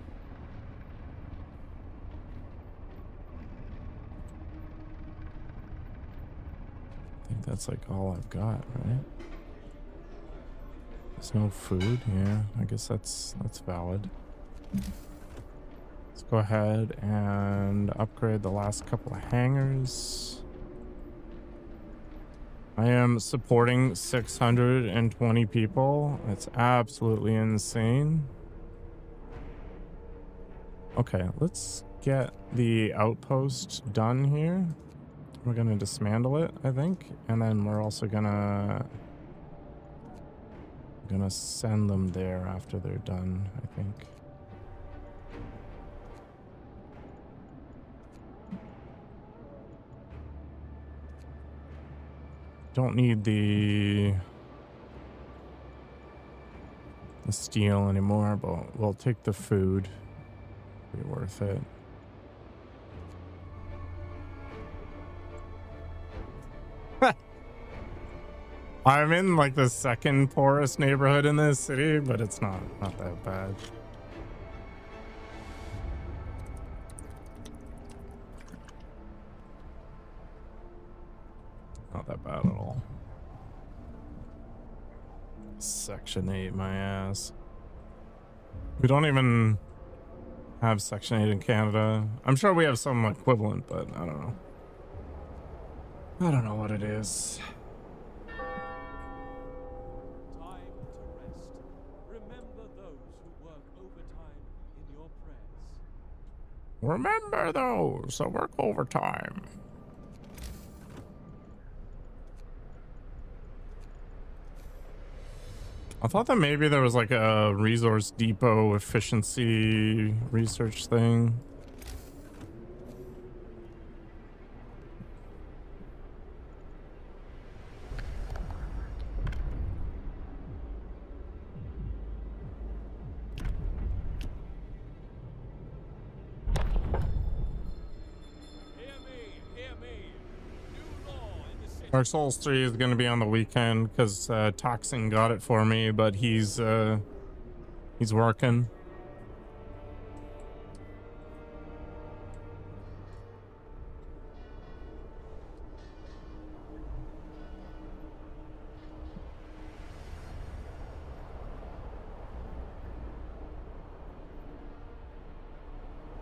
I think that's like all I've got, right? There's no food. Yeah, I guess that's valid. Let's go ahead and upgrade the last couple of hangars. I am supporting 620 people. It's absolutely insane. Okay, let's get the outpost done here. We're gonna dismantle it, I think, and then we're also gonna send them there after they're done, I think. Don't need the steel anymore, but we'll take the food. Be worth it. I'm in like the second poorest neighborhood in this city, but it's not that bad. Not that bad at all. Section 8, my ass. We don't even have Section 8 in Canada. I'm sure we have some equivalent, but I don't know. I don't know what it is. Time to rest. Remember those, so work overtime. I thought that maybe there was like a resource depot efficiency research thing. Hear me. New law in the city. Dark Souls 3 is going to be on the weekend because Toxin got it for me, but he's working.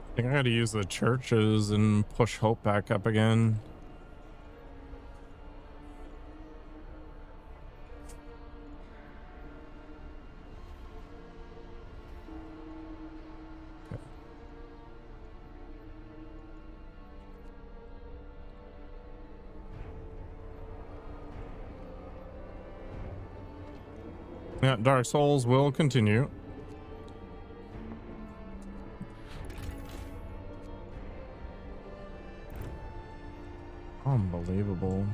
I think I gotta use the churches and push hope back up again. Okay. Yeah, Dark Souls will continue. Unbelievable.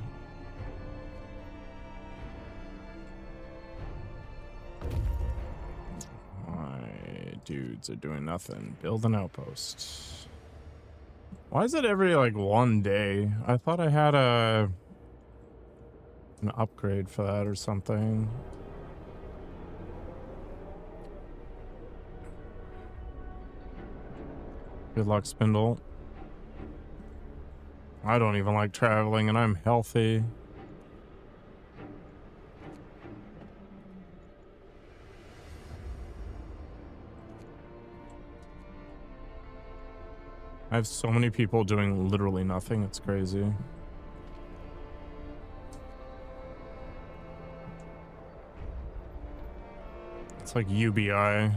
My dudes are doing nothing. Build an outpost. Why is it every like one day? I thought I had an upgrade for that or something. Good luck, Spindle. I don't even like traveling and I'm healthy. I have so many people doing literally nothing. It's crazy. It's like UBI.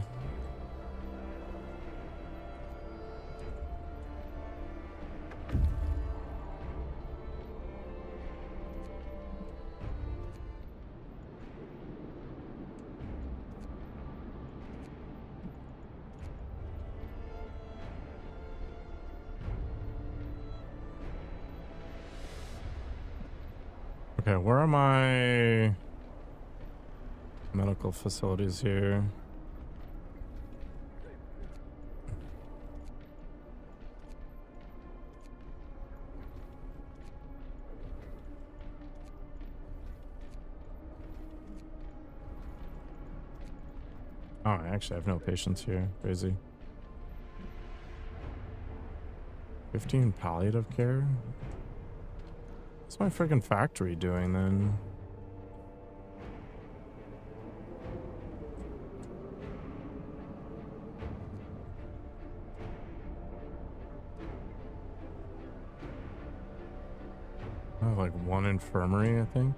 Okay, where are my medical facilities here? Oh, I actually have no patients here. Crazy. 15 palliative care? What's my freaking factory doing then? I have like one infirmary, I think.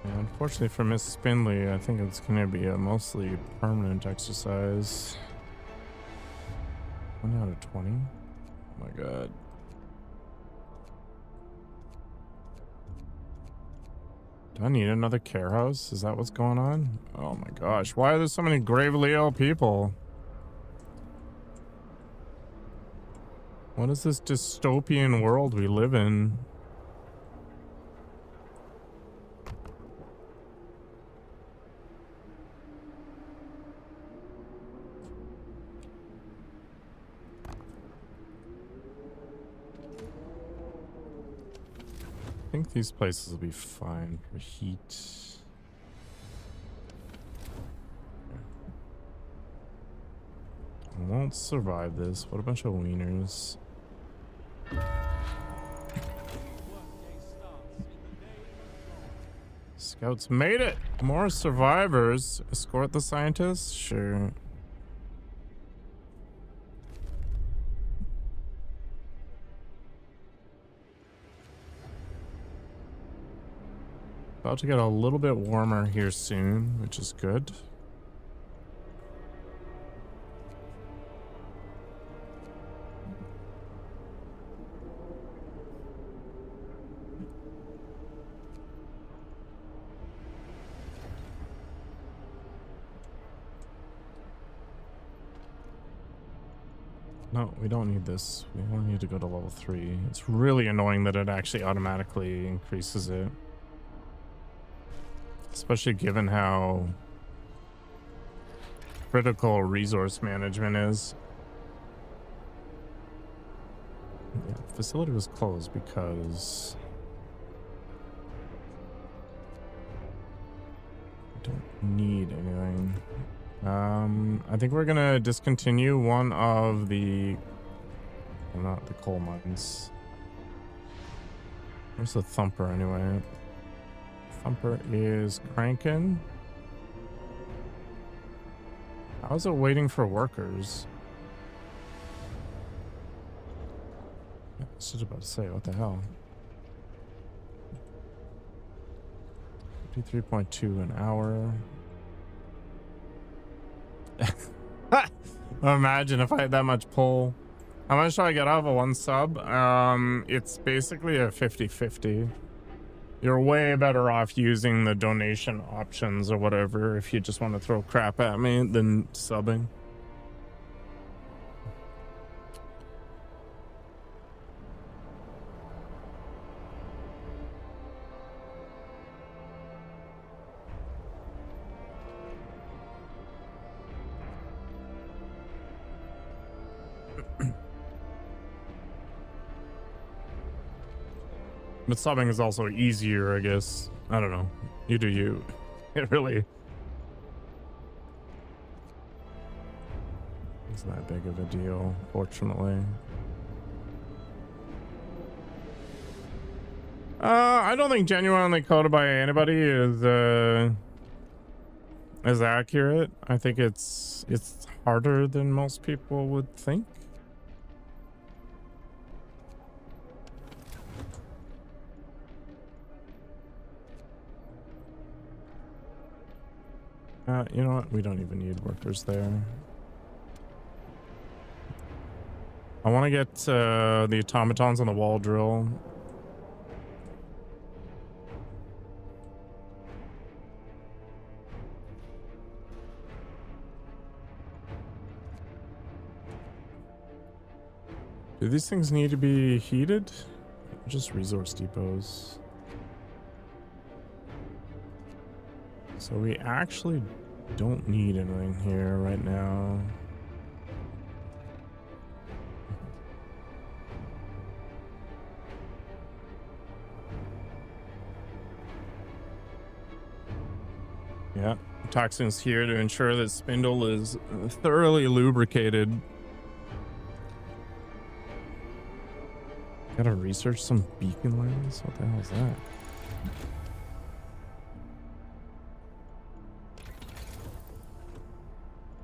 Unfortunately for Miss Spindley, I think it's going to be a mostly permanent exercise. 1 out of 20? Oh my god. Do I need another care house? Is that what's going on? Oh my gosh. Why are there so many gravely ill people? What is this dystopian world we live in? I think these places will be fine for heat. I won't survive this. What a bunch of wieners. Scouts made it. More survivors. Escort the scientists? Sure. About to get a little bit warmer here soon, which is good. No, we don't need this. We only need to go to level 3. It's really annoying that it actually automatically increases it. Especially given how critical resource management is. Yeah, the facility was closed because I don't need anything. I think we're gonna discontinue one of the, well, not the coal mines. Where's the thumper anyway? Thumper is cranking. How is it waiting for workers? I was just about to say, what the hell? 53.2 an hour. Imagine if I had that much pull. How much do I get off of one sub? It's basically a 50-50. You're way better off using the donation options or whatever if you just want to throw crap at me than subbing. But subbing is also easier, I guess. I don't know. You do you. It really isn't that big of a deal, fortunately. I don't think genuinely coded by anybody is accurate. I think it's harder than most people would think. You know what? We don't even need workers there. I want to get the automatons on the wall drill. Do these things need to be heated? Just resource depots. So we actually don't need anything here right now. Yeah, toxins here to ensure that spindle is thoroughly lubricated. Gotta research some beacon lens. What the hell is that?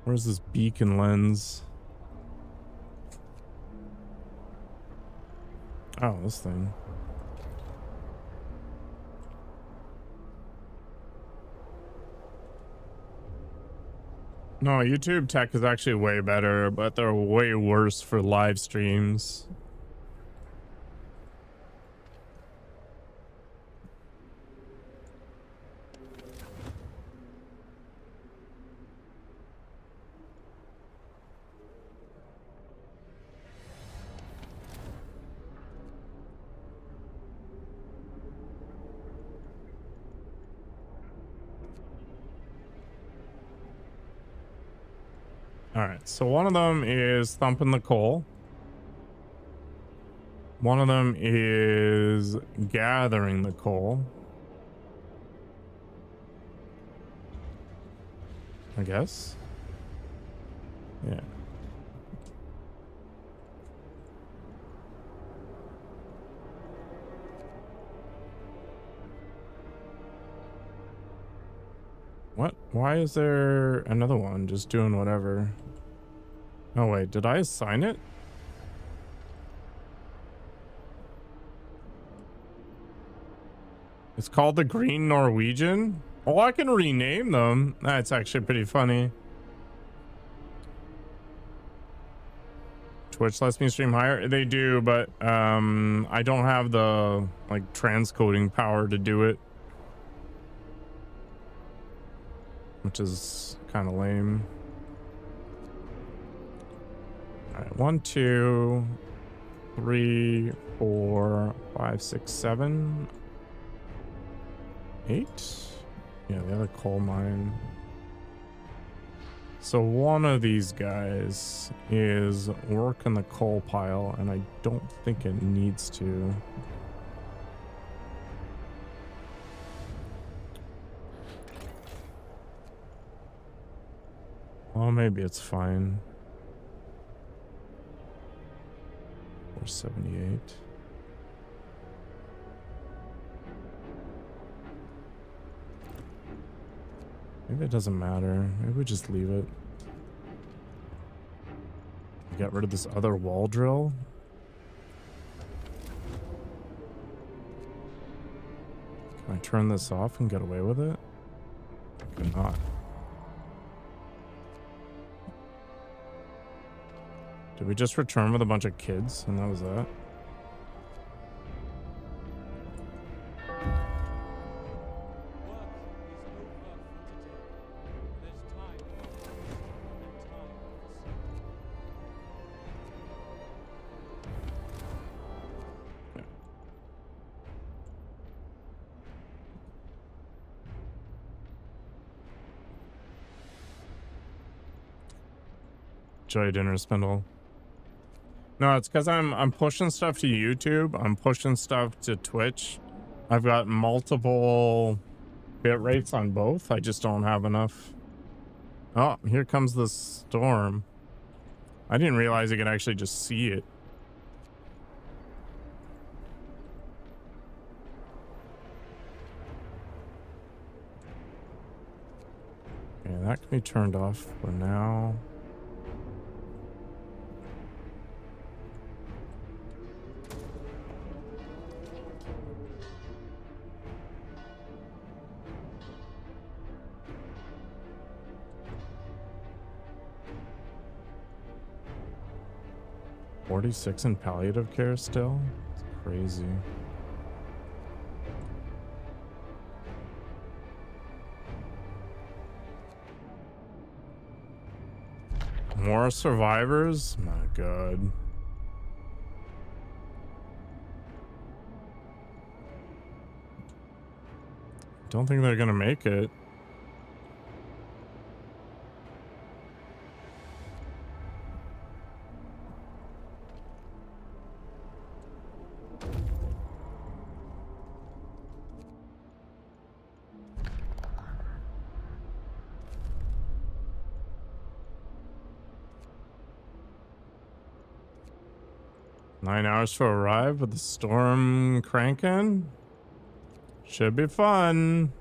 Where's this beacon lens? Oh, this thing. No, YouTube tech is actually way better, but they're way worse for live streams. All right, so one of them is thumping the coal. One of them is gathering the coal, I guess. Yeah. What? Why is there another one just doing whatever? Oh wait, did I assign it? It's called the Green Norwegian. Oh, I can rename them. That's actually pretty funny. Twitch lets me stream higher. They do, but I don't have the like transcoding power to do it, which is kind of lame. All right, 1, 2, 3, 4, 5, 6, 7, 8. Yeah, the other coal mine. So one of these guys is working the coal pile, and I don't think it needs to. Well, maybe it's fine. 478. Maybe it doesn't matter. Maybe we just leave it. Get rid of this other wall drill. Can I turn this off and get away with it? I cannot. Did we just return with a bunch of kids and that was that? Joy dinner spindle. No, it's because I'm pushing stuff to YouTube. I'm pushing stuff to Twitch. I've got multiple bit rates on both. I just don't have enough. Oh, here comes the storm. I didn't realize you could actually just see it. Okay, that can be turned off for now. $46 in palliative care still? It's crazy. More survivors? My God. Don't think they're gonna make it. Nine hours to arrive with the storm cranking. Should be fun.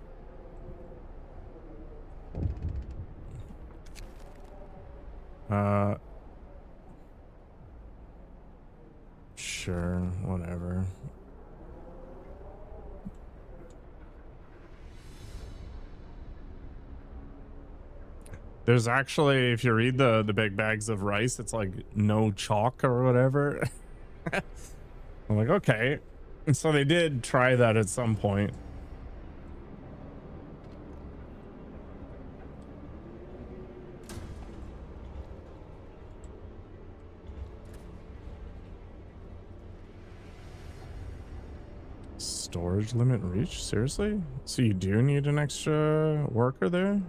Sure, whatever. There's actually, if you read the big bags of rice, it's like no chalk or whatever. I'm like, okay. And so they did try that at some point. Storage limit reached? Seriously? So you do need an extra worker there?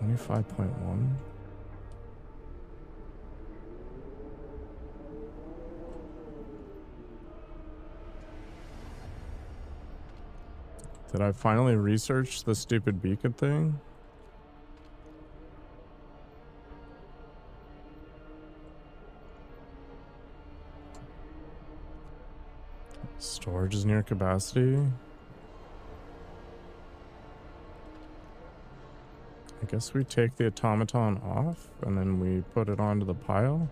25.1. Did I finally research the stupid beacon thing? Storage is near capacity. guess we take the automaton off and then we put it onto the pile.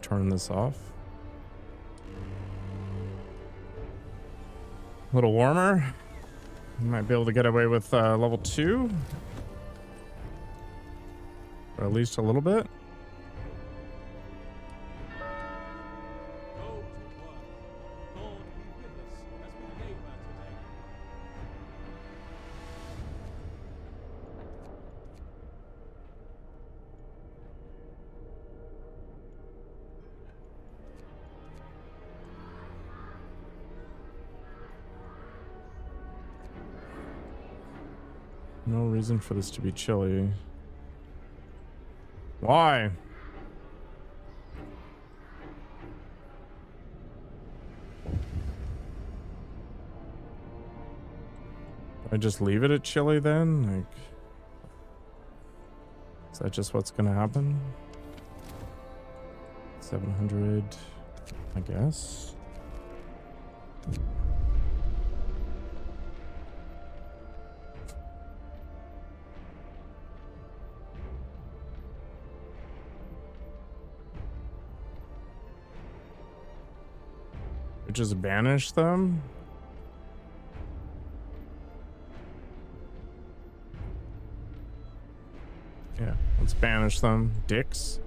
Turn this off. A little warmer. Might be able to get away with level 2. Or at least a little bit. Go to work. Lord, be with us as we labor today. No reason for this to be chilly. Why? I just leave it at chilly then? Like, is that just what's gonna happen? 700, I guess. Just banish them. Yeah, let's banish them, dicks.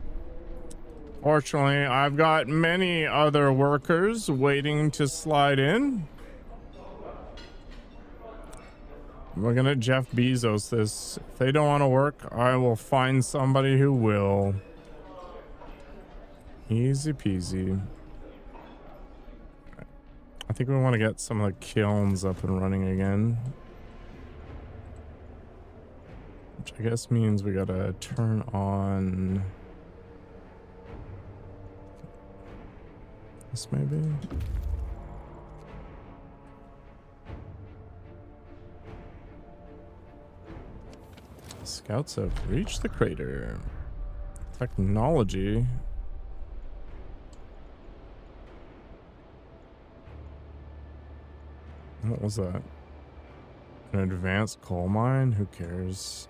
Fortunately, I've got many other workers waiting to slide in. We're gonna Jeff Bezos this. If they don't want to work, I will find somebody who will. Easy peasy. I think we want to get some of the kilns up and running again. Which I guess means we gotta turn on this maybe. Scouts have reached the crater. Technology. What was that? An advanced coal mine? Who cares?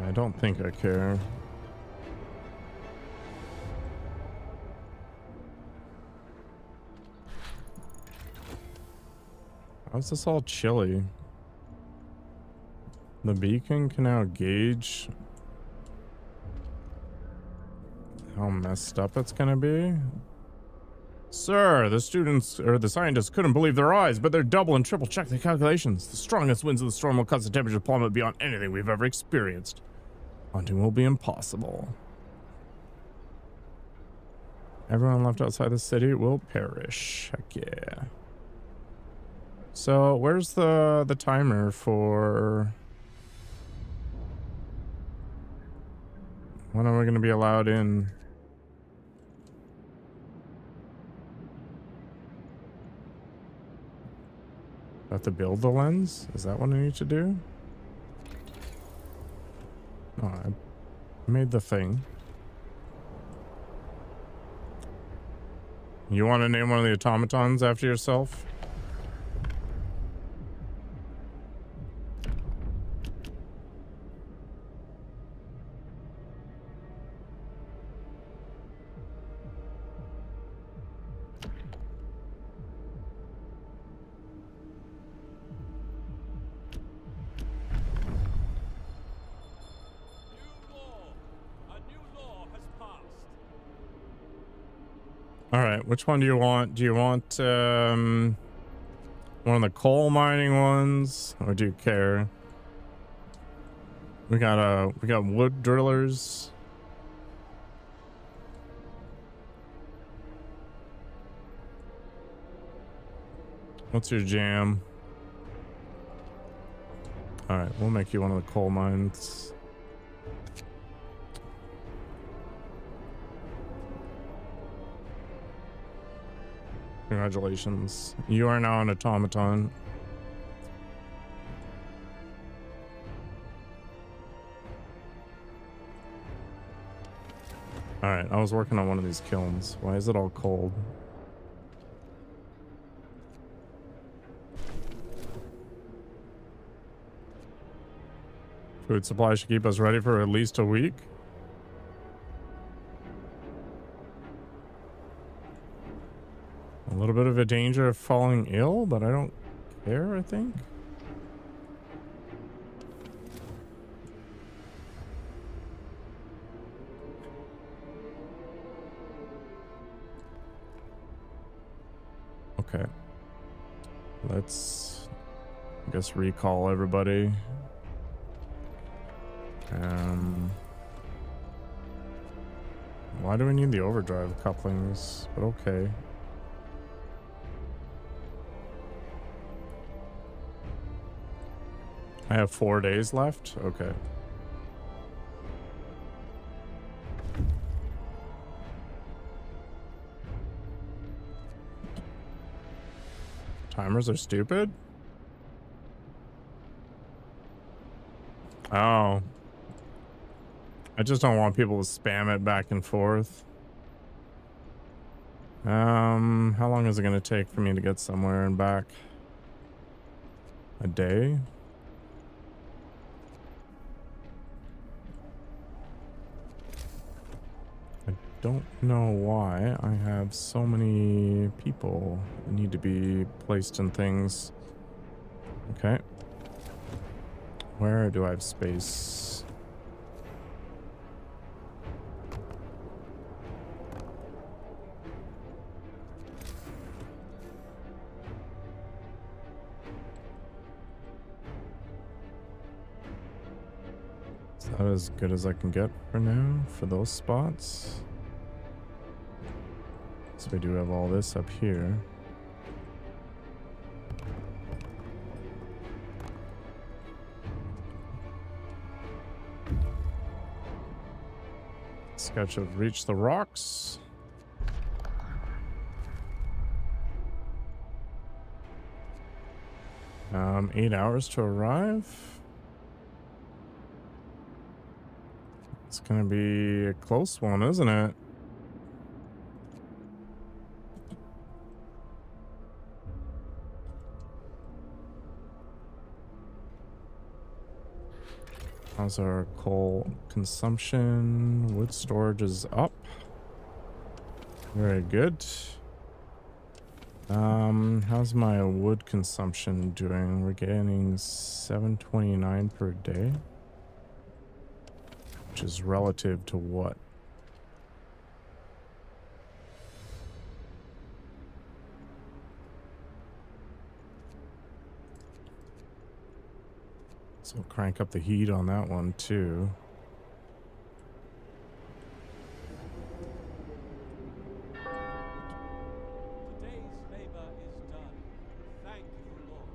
I don't think I care. How's this all chilly? The beacon can now gauge how messed up it's gonna be. Sir, the students or the scientists couldn't believe their eyes, but they're double and triple checked the calculations. The strongest winds of the storm will cause the temperature to plummet beyond anything we've ever experienced. Hunting will be impossible. Everyone left outside the city will perish. Heck yeah. So where's the timer for when are we going to be allowed in? Have to build the lens? Is that what I need to do? No, I made the thing. You want to name one of the automatons after yourself? Which one do you want? Do you want one of the coal mining ones, or do you care? We got wood drillers. What's your jam? All right, we'll make you one of the coal mines. Congratulations. You are now an automaton. Alright, I was working on one of these kilns. Why is it all cold? Food supply should keep us ready for at least a week. A little bit of a danger of falling ill, but I don't care, I think. Okay. Let's, I guess, recall everybody. Why do we need the overdrive couplings? But okay. I have 4 days left? Okay. Timers are stupid? Oh. I just don't want people to spam it back and forth. How long is it gonna take for me to get somewhere and back? A day? I don't know why I have so many people that need to be placed in things. Okay. Where do I have space? Is that as good as I can get for now for those spots? So we do have all this up here. Sketch of reach the rocks. Um, 8 hours to arrive. It's gonna be a close one, isn't it? How's our coal consumption? Wood storage is up. Very good. How's my wood consumption doing? We're getting 729 per day. Which is relative to what? So crank up the heat on that one too. Today's labor is done. Thank you, Lord.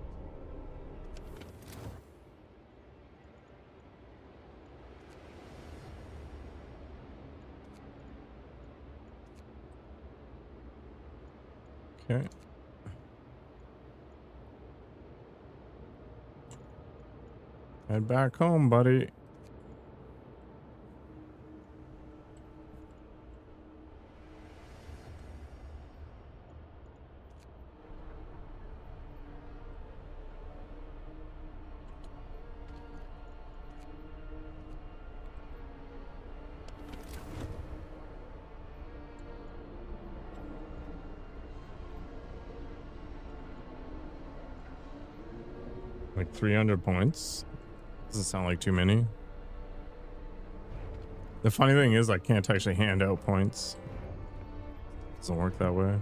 Okay. Head back home, buddy. Like 300 points. Doesn't sound like too many. The funny thing is I can't actually hand out points. Doesn't work that way.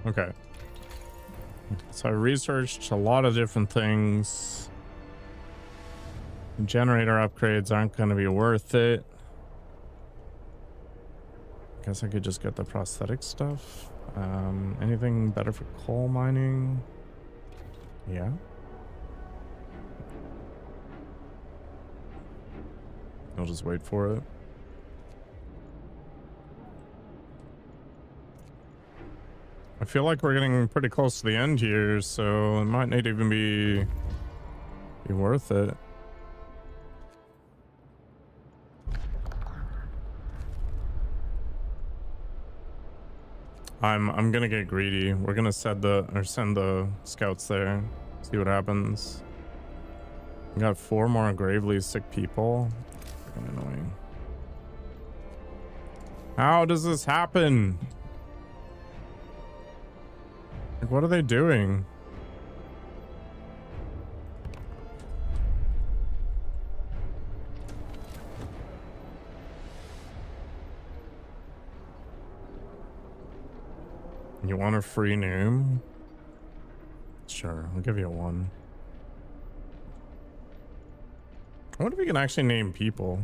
Okay. So I researched a lot of different things. Generator upgrades aren't going to be worth it. Guess I could just get the prosthetic stuff. Anything better for coal mining? Yeah. I'll just wait for it. I feel like we're getting pretty close to the end here, so it might not even be worth it. I'm gonna get greedy. We're gonna send the scouts there, see what happens. We got 4 more gravely sick people. Freaking annoying. How does this happen? Like, what are they doing? You want a free name? Sure, I'll give you 1. I wonder if we can actually name people.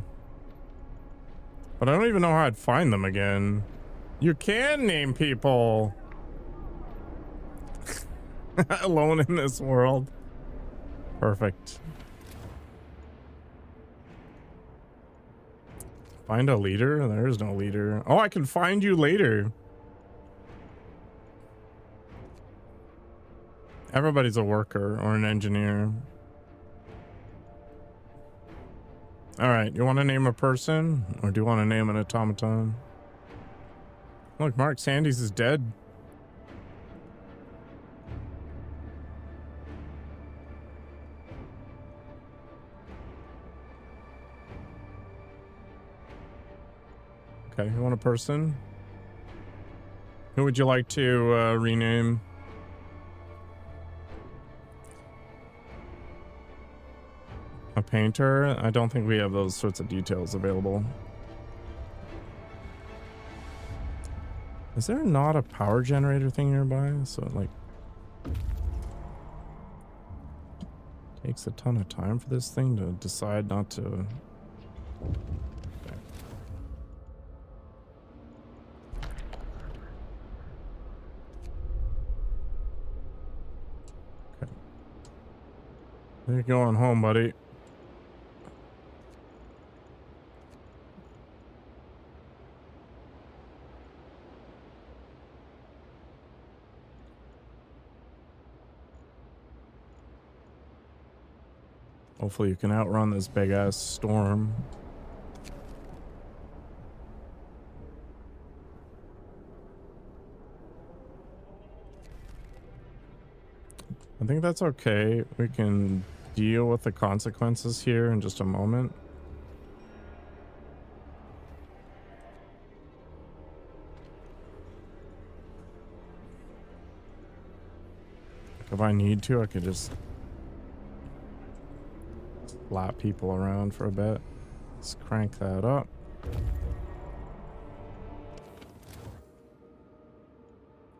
But I don't even know how I'd find them again. You can name people. Alone in this world. Perfect. Find a leader? There is no leader. Oh, I can find you later. Everybody's a worker or an engineer. All right, you want to name a person or do you want to name an automaton? Look, Mark Sandys is dead. Okay, you want a person? Who would you like to rename? A painter? I don't think we have those sorts of details available. Is there not a power generator thing nearby? So it like takes a ton of time for this thing to decide not to. Okay. Okay. You're going home, buddy. Hopefully you can outrun this big ass storm. I think that's okay. We can deal with the consequences here in just a moment. If I need to, I could just slap people around for a bit. Let's crank that up.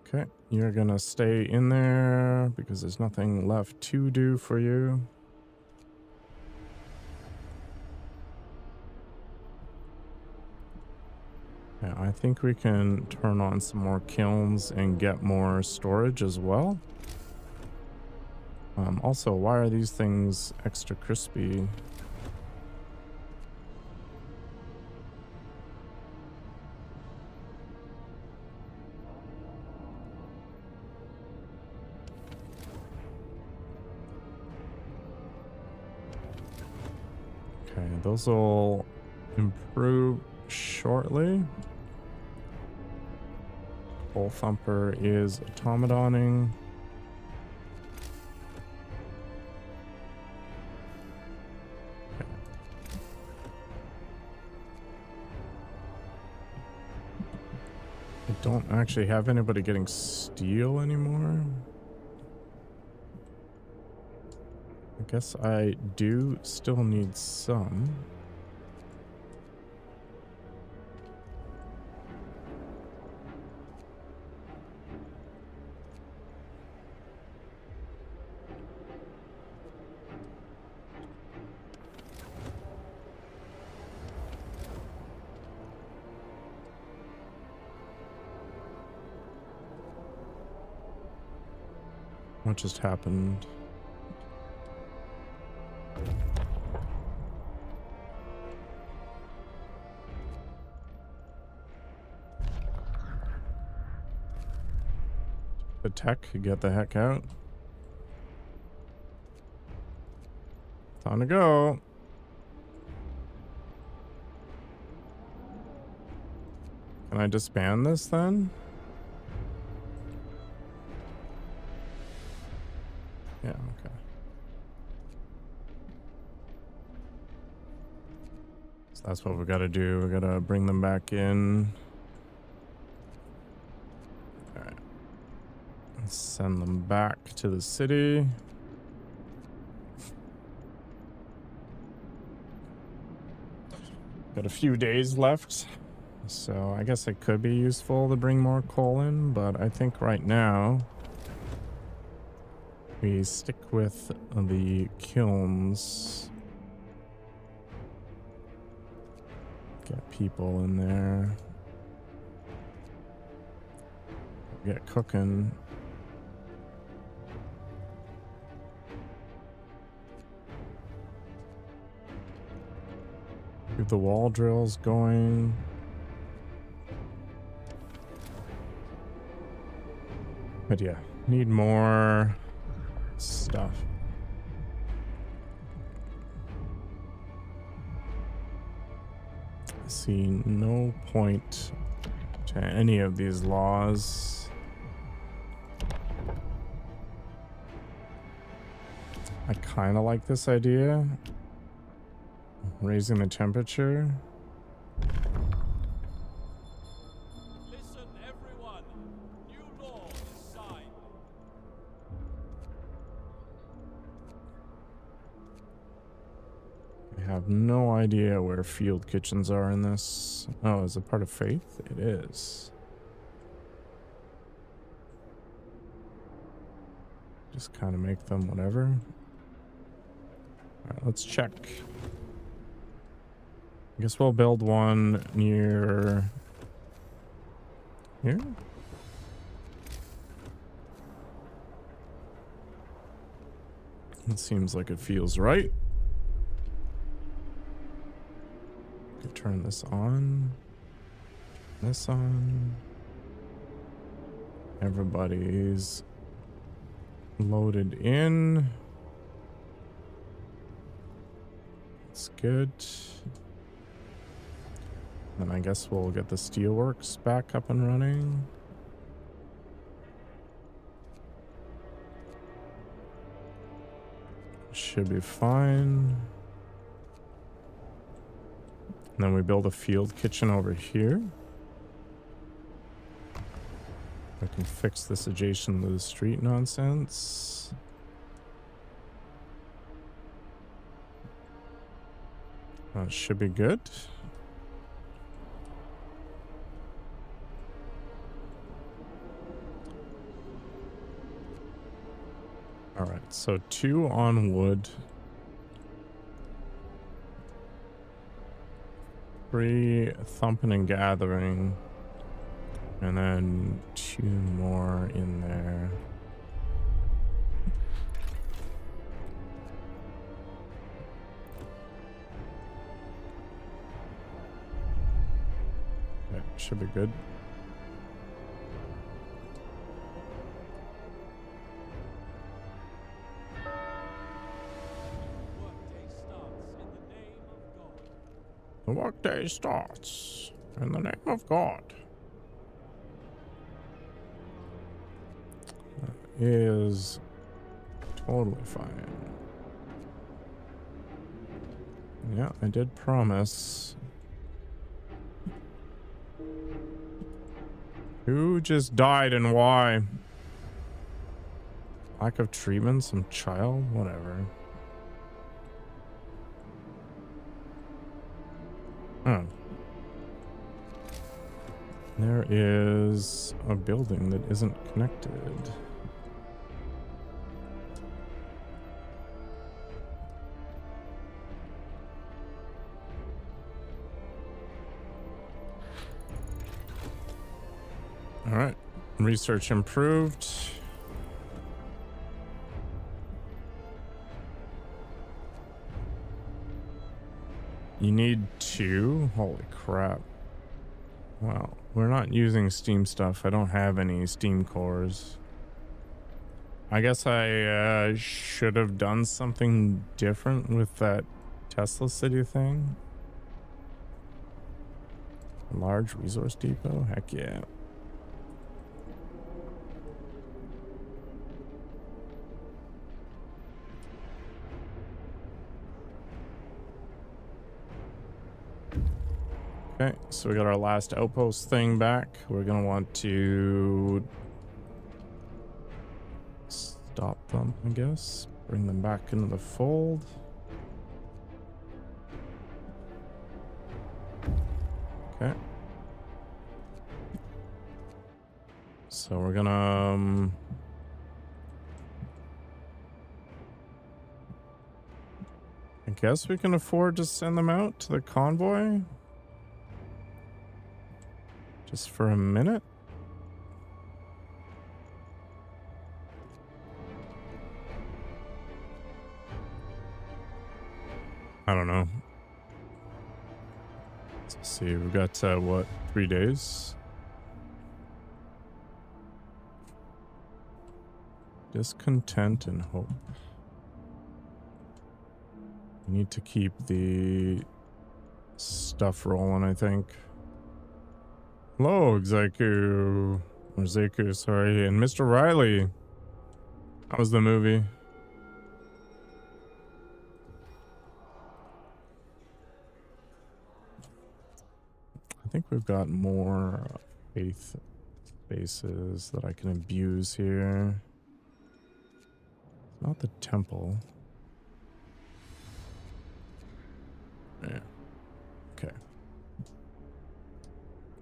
Okay, you're gonna stay in there because there's nothing left to do for you. Yeah, I think we can turn on some more kilns and get more storage as well. Also, why are these things extra crispy? Okay, those will improve shortly. Bull Thumper is automatoning. I don't actually have anybody getting steel anymore. I guess I do still need some. What just happened? the tech, get the heck out. Time to go. Can I disband this then? Yeah, okay. So that's what we gotta do. We gotta bring them back in. Alright. Send them back to the city. Got a few days left. So I guess it could be useful to bring more coal in, but I think right now we stick with the kilns. Get people in there. Get cooking. Keep the wall drills going. But yeah, need more stuff. I see no point to any of these laws. I kind of like this idea. Raising the temperature. Listen, everyone. New law is signed. I have no idea where field kitchens are in this. Oh, is it part of faith? It is. Just kind of make them whatever. All right, let's check. I guess we'll build one near here. It seems like it feels right. Could turn this on. This on. Everybody's loaded in. That's good. Then I guess we'll get the steelworks back up and running. Should be fine. And then we build a field kitchen over here. I can fix this adjacent to the street nonsense. That should be good. All right, so 2 on wood. 3 thumping and gathering. And then 2 more in there. Okay, should be good. The workday starts in the name of God. That is totally fine. Yeah, I did promise. Who just died and why? Lack of treatment, some child, whatever. Oh. There is a building that isn't connected. All right, research improved. You need 2? Holy crap. Well, we're not using steam stuff. I don't have any steam cores. I guess I should have done something different with that Tesla City thing. Large resource depot? Heck yeah. Okay, so we got our last outpost thing back. We're gonna want to stop them, I guess. Bring them back into the fold. Okay. So we're gonna I guess we can afford to send them out to the convoy. Just for a minute. I don't know. Let's see. We've got what, 3 days? Discontent and hope. We need to keep the stuff rolling, I think. Hello, Zeku. Or Zeku, sorry. And Mr. Riley. How was the movie? I think we've got more faith spaces that I can abuse here. Not the temple. Yeah. Okay.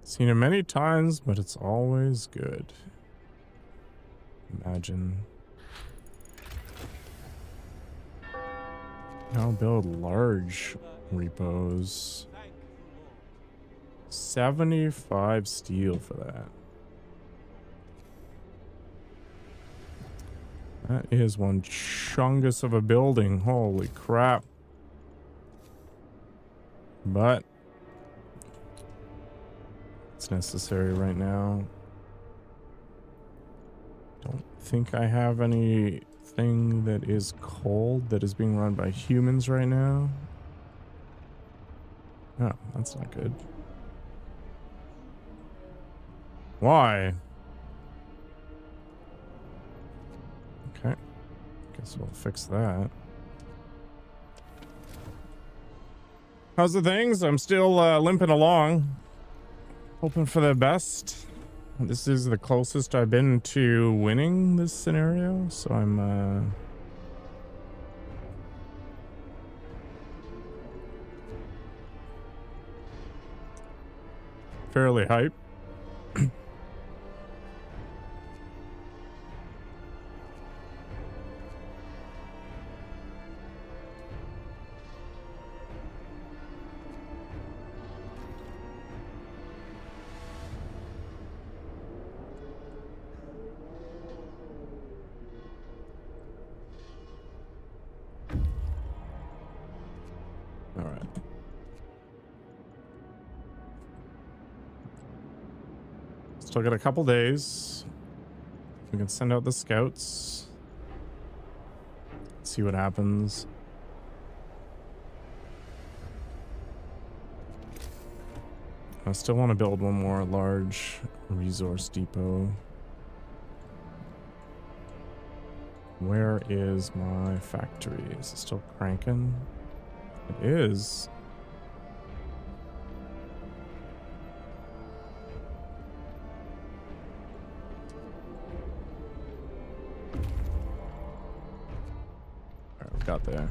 Seen it many times, but it's always good. Imagine. Now build large repos. 75 steel for that. That is one chungus of a building. Holy crap. But it's necessary right now. Don't think I have anything that is cold that is being run by humans right now. Oh, that's not good. Why? Okay. Guess we'll fix that. How's the things? I'm still limping along. Hoping for the best. This is the closest I've been to winning this scenario, so I'm fairly hyped. All right. Still got a couple days. We can send out the scouts. See what happens. I still want to build one more large resource depot. Where is my factory? Is it still cranking? It is. Alright, we got there.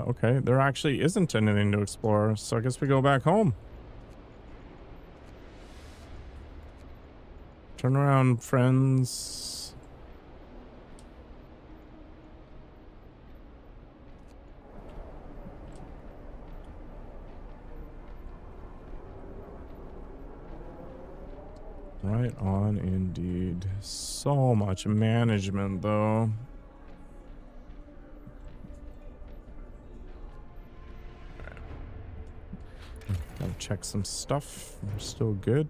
Okay, there actually isn't anything to explore, so I guess we go back home. Turn around, friends. Right on, indeed. So much management, though. Gotta check some stuff. We're still good.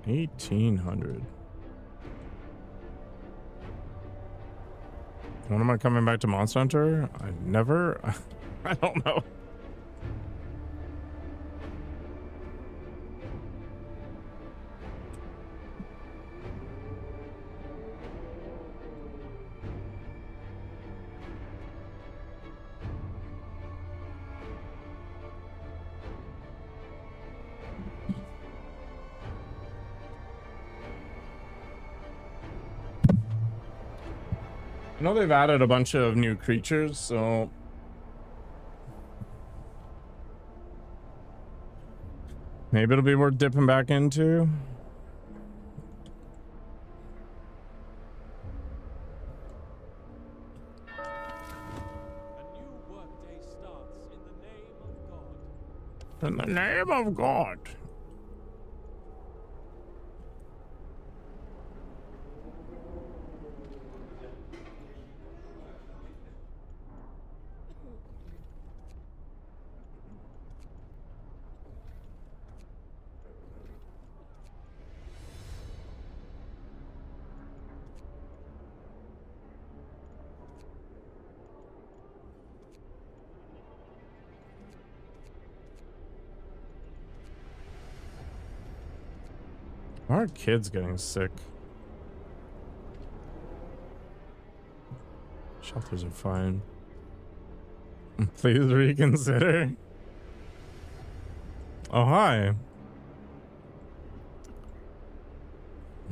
1800. When am I coming back to Monster Hunter? I never. I don't know. I know they've added a bunch of new creatures, so maybe it'll be worth dipping back into. A new workday starts in the name of God. In the name of God. Why are kids getting sick? Shelters are fine. Please reconsider. Oh, hi.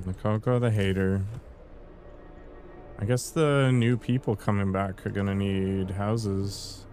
The Coco the hater. I guess the new people coming back are gonna need houses.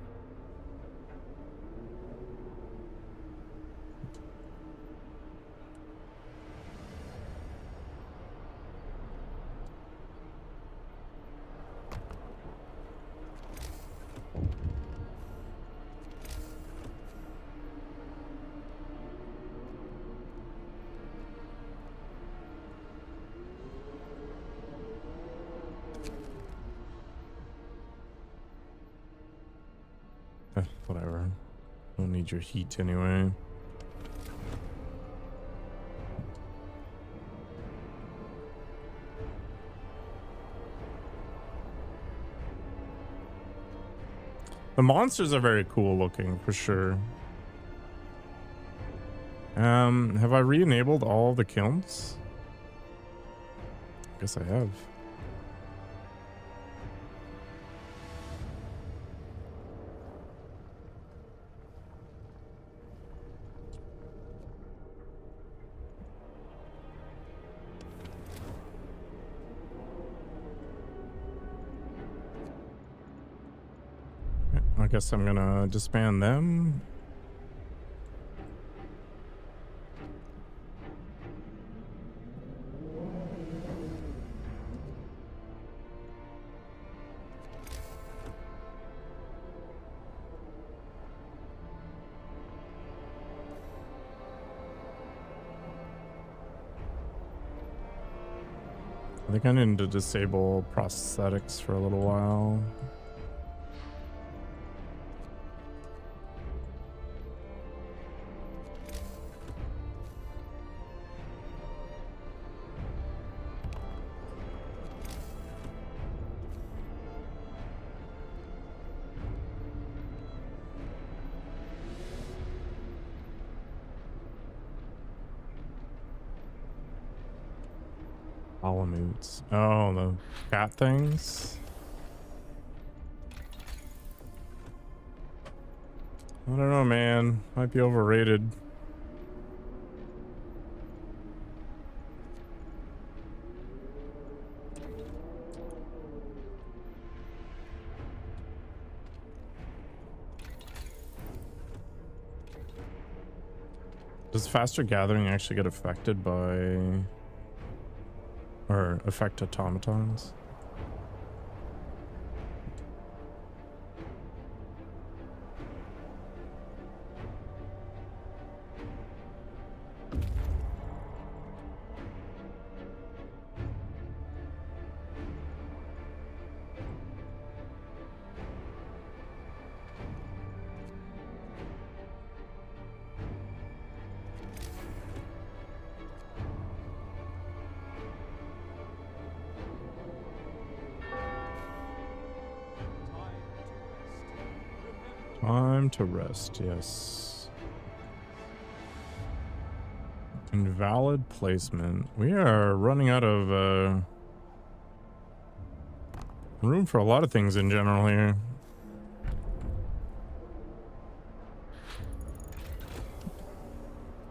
Whatever. Don't need your heat anyway. The monsters are very cool looking for sure. Have I re-enabled all the kilns? Guess I have. I guess I'm gonna disband them. I think I need to disable prosthetics for a little while. Alamutes. Oh, the cat things. I don't know, man. Might be overrated. Does faster gathering actually get affected by... or affect automatons? Time to rest, yes. Invalid placement. We are running out of room for a lot of things in general here.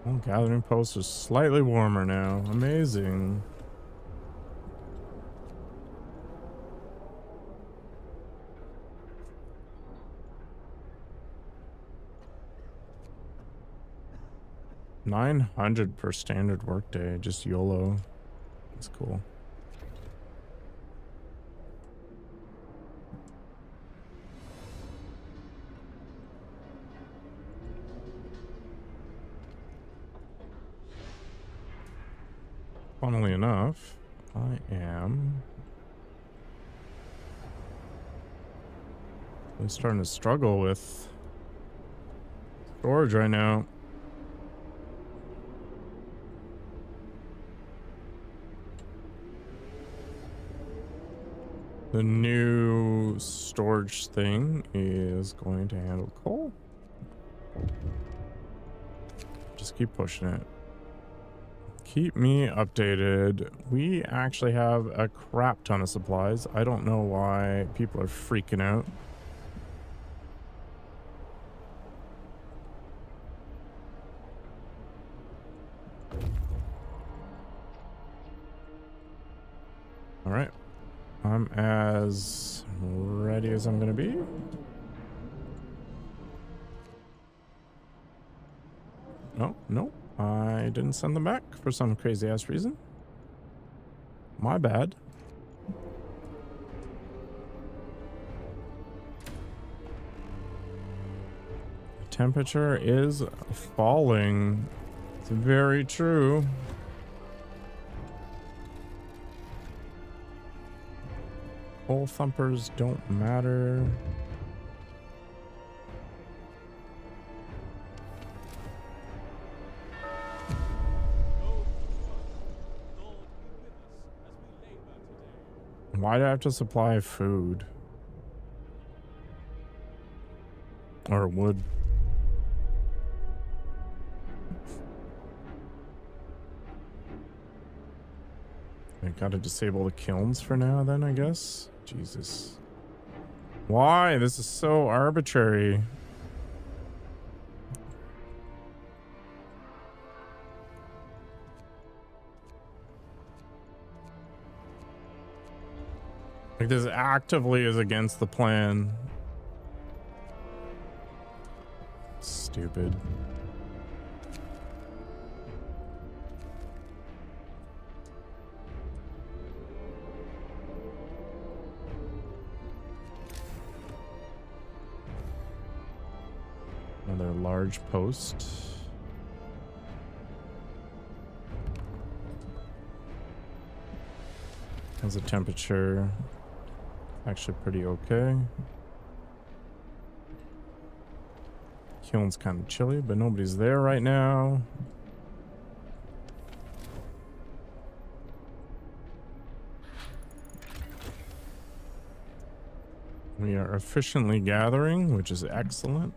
Oh, gathering post is slightly warmer now. Amazing. $900 per standard workday, just YOLO. That's cool. Funnily enough, I am really starting to struggle with storage right now. The new storage thing is going to handle coal. Just keep pushing it. Keep me updated. We actually have a crap ton of supplies. I don't know why people are freaking out. All right. I'm as ready as I'm going to be. Oh, no. I didn't send them back for some crazy ass reason. My bad. The temperature is falling. It's very true. Hole thumpers don't matter. Why do I have to supply food? Or wood? I gotta disable the kilns for now then, I guess? Jesus. Why? This is so arbitrary. Like, this actively is against the plan. Stupid. Another large post. How's the temperature? Actually pretty okay. Kiln's kind of chilly, but nobody's there right now. We are efficiently gathering, which is excellent.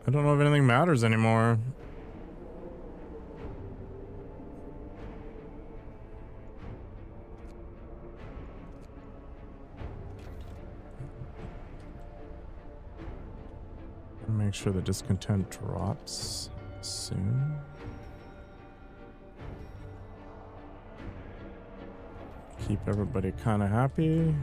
I don't know if anything matters anymore. Make sure the discontent drops soon. Keep everybody kind of happy.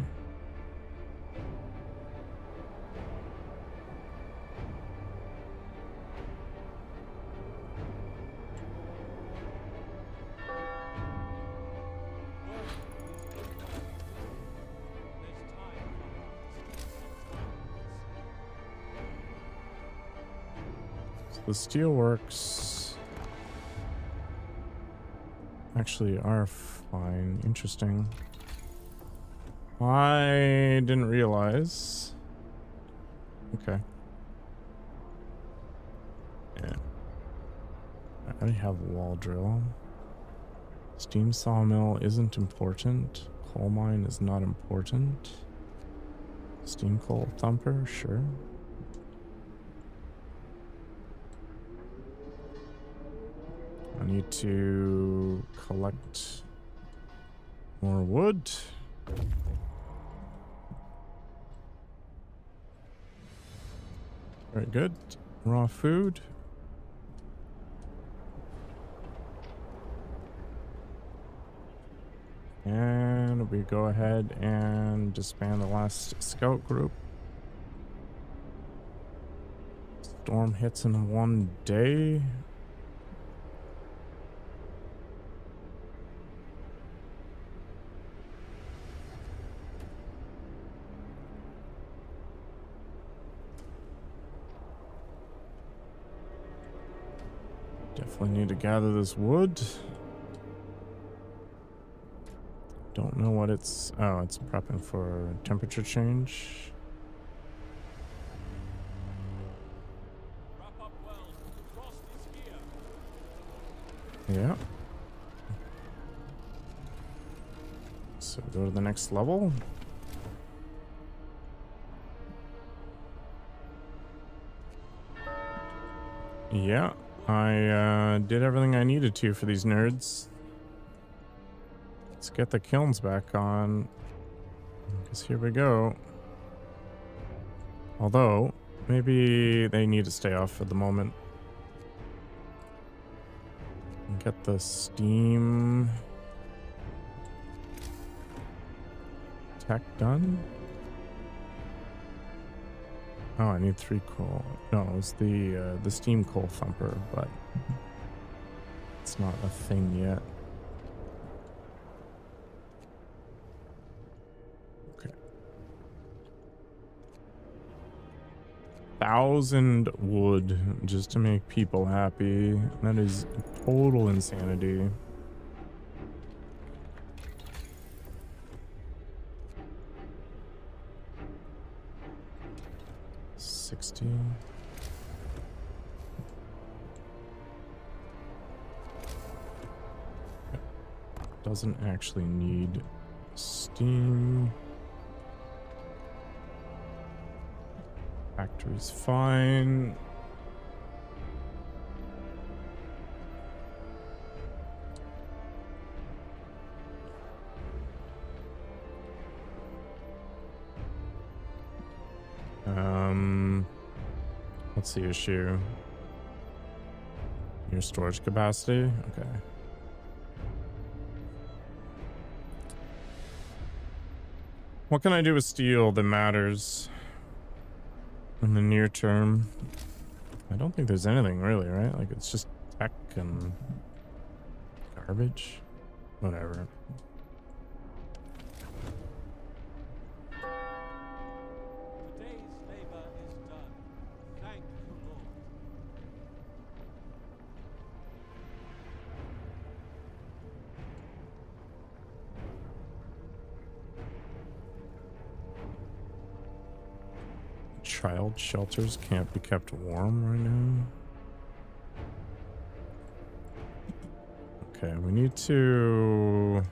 The steelworks actually are fine. Interesting. I didn't realize. Okay. Yeah. I already have a wall drill. Steam sawmill isn't important. Coal mine is not important. Steam coal thumper, sure. I need to collect more wood. Very good. Raw food. And we go ahead and disband the last scout group. Storm hits in one day. Definitely need to gather this wood. Don't know what it's... Oh, it's prepping for temperature change. Wrap up well. The frost is here. Yeah. So go to the next level. Yeah, I did everything I needed to for these nerds. Let's get the kilns back on. Because here we go. Although, maybe they need to stay off for the moment. Get the steam tech done. Oh, I need 3 coal. No, it was the steam coal thumper, but it's not a thing yet. Okay. 1,000 wood just to make people happy. That is total insanity. Doesn't actually need steam. Factory's fine. What's the issue? Your storage capacity? Okay. What can I do with steel that matters in the near term? I don't think there's anything really, right? Like it's just tech and garbage. Whatever. Today's labor is done. Thank the Lord. Child shelters can't be kept warm right now. Okay, we need to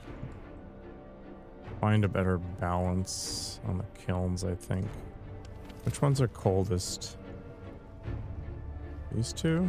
find a better balance on the kilns, I think. Which ones are coldest? These two?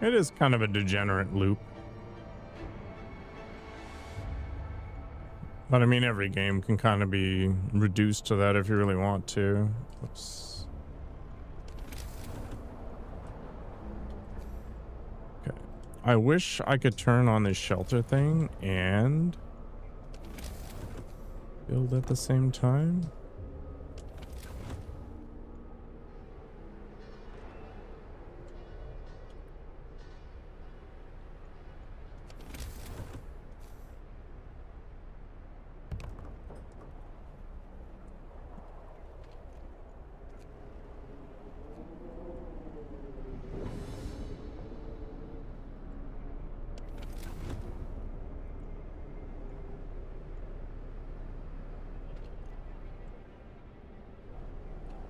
It is kind of a degenerate loop. But I mean, every game can kind of be reduced to that if you really want to. Oops. Okay. I wish I could turn on this shelter thing and build at the same time.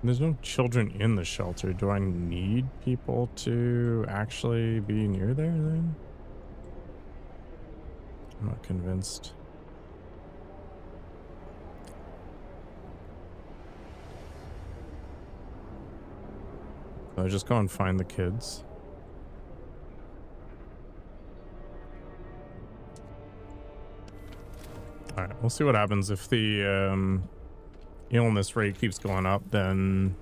There's no children in the shelter. Do I need people to actually be near there then? I'm not convinced. So I just go and find the kids. All right, we'll see what happens if the illness rate keeps going up. Then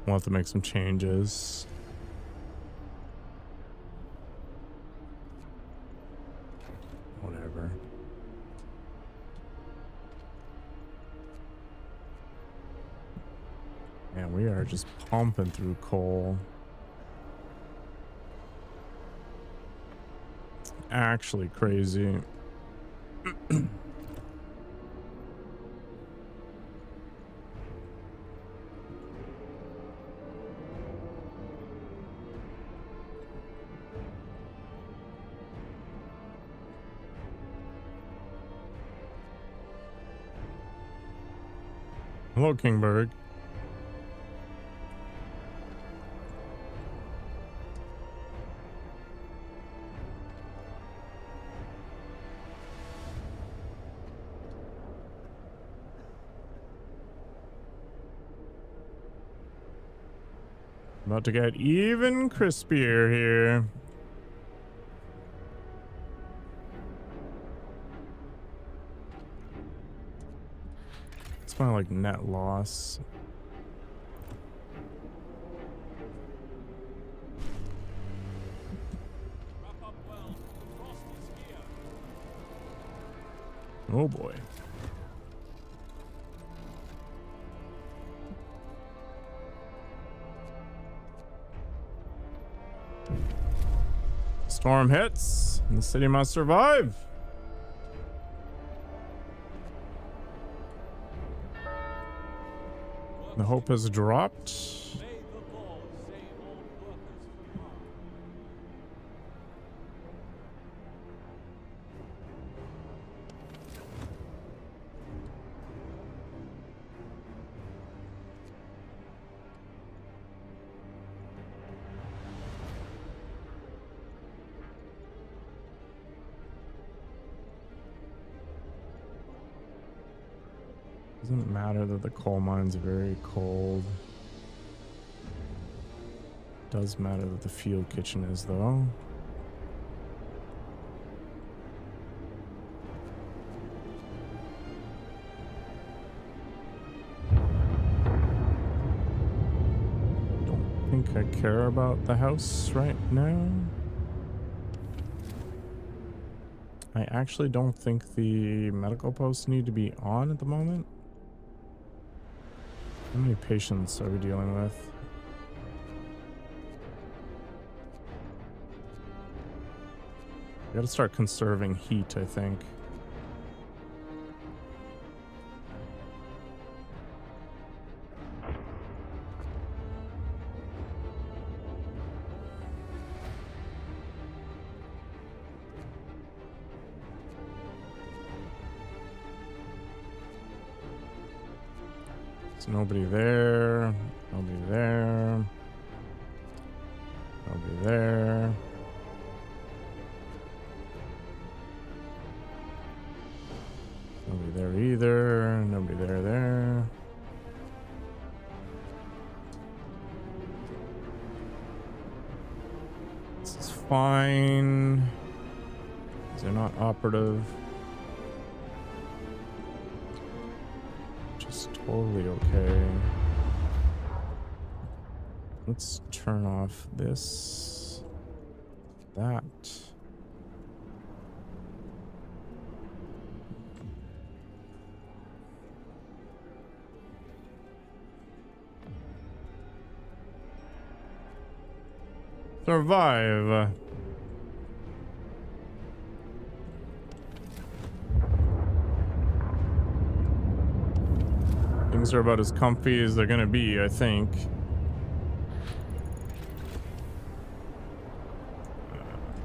we'll have to make some changes. Whatever. Man, we are just pumping through coal. Actually crazy. Hello, Kingberg. About to get even crispier here. It's my like net loss. Wrap up well. The frost is here. Oh boy. Storm hits, and the city must survive. The hope has dropped. May the Lord save all workers who are. Doesn't matter that the coal mine's very cold. Does matter that the field kitchen is, though. Don't think I care about the house right now. I actually don't think the medical posts need to be on at the moment. How many patients are we dealing with? We gotta start conserving heat, I think. There's nobody there. Nobody there. Nobody there. Nobody there either. Nobody there. This is fine. These are not operative. Just totally okay. Let's turn off this. That. Survive. Things are about as comfy as they're gonna be, I think.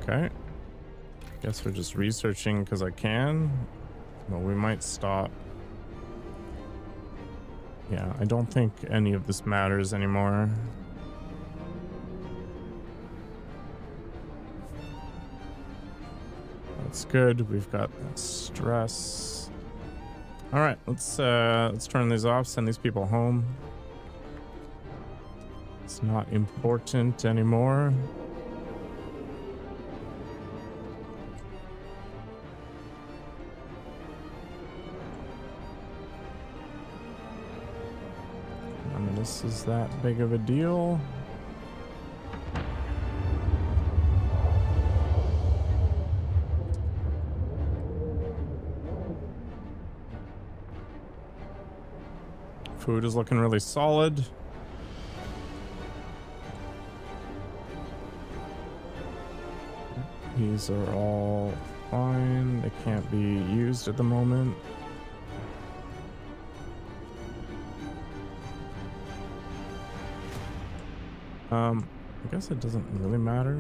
Okay. Guess we're just researching because I can. Well, we might stop. Yeah, I don't think any of this matters anymore. That's good. We've got that stress. All right, let's turn these off, send these people home. It's not important anymore. I mean, this is that big of a deal. Food is looking really solid. These are all fine. They can't be used at the moment. I guess it doesn't really matter.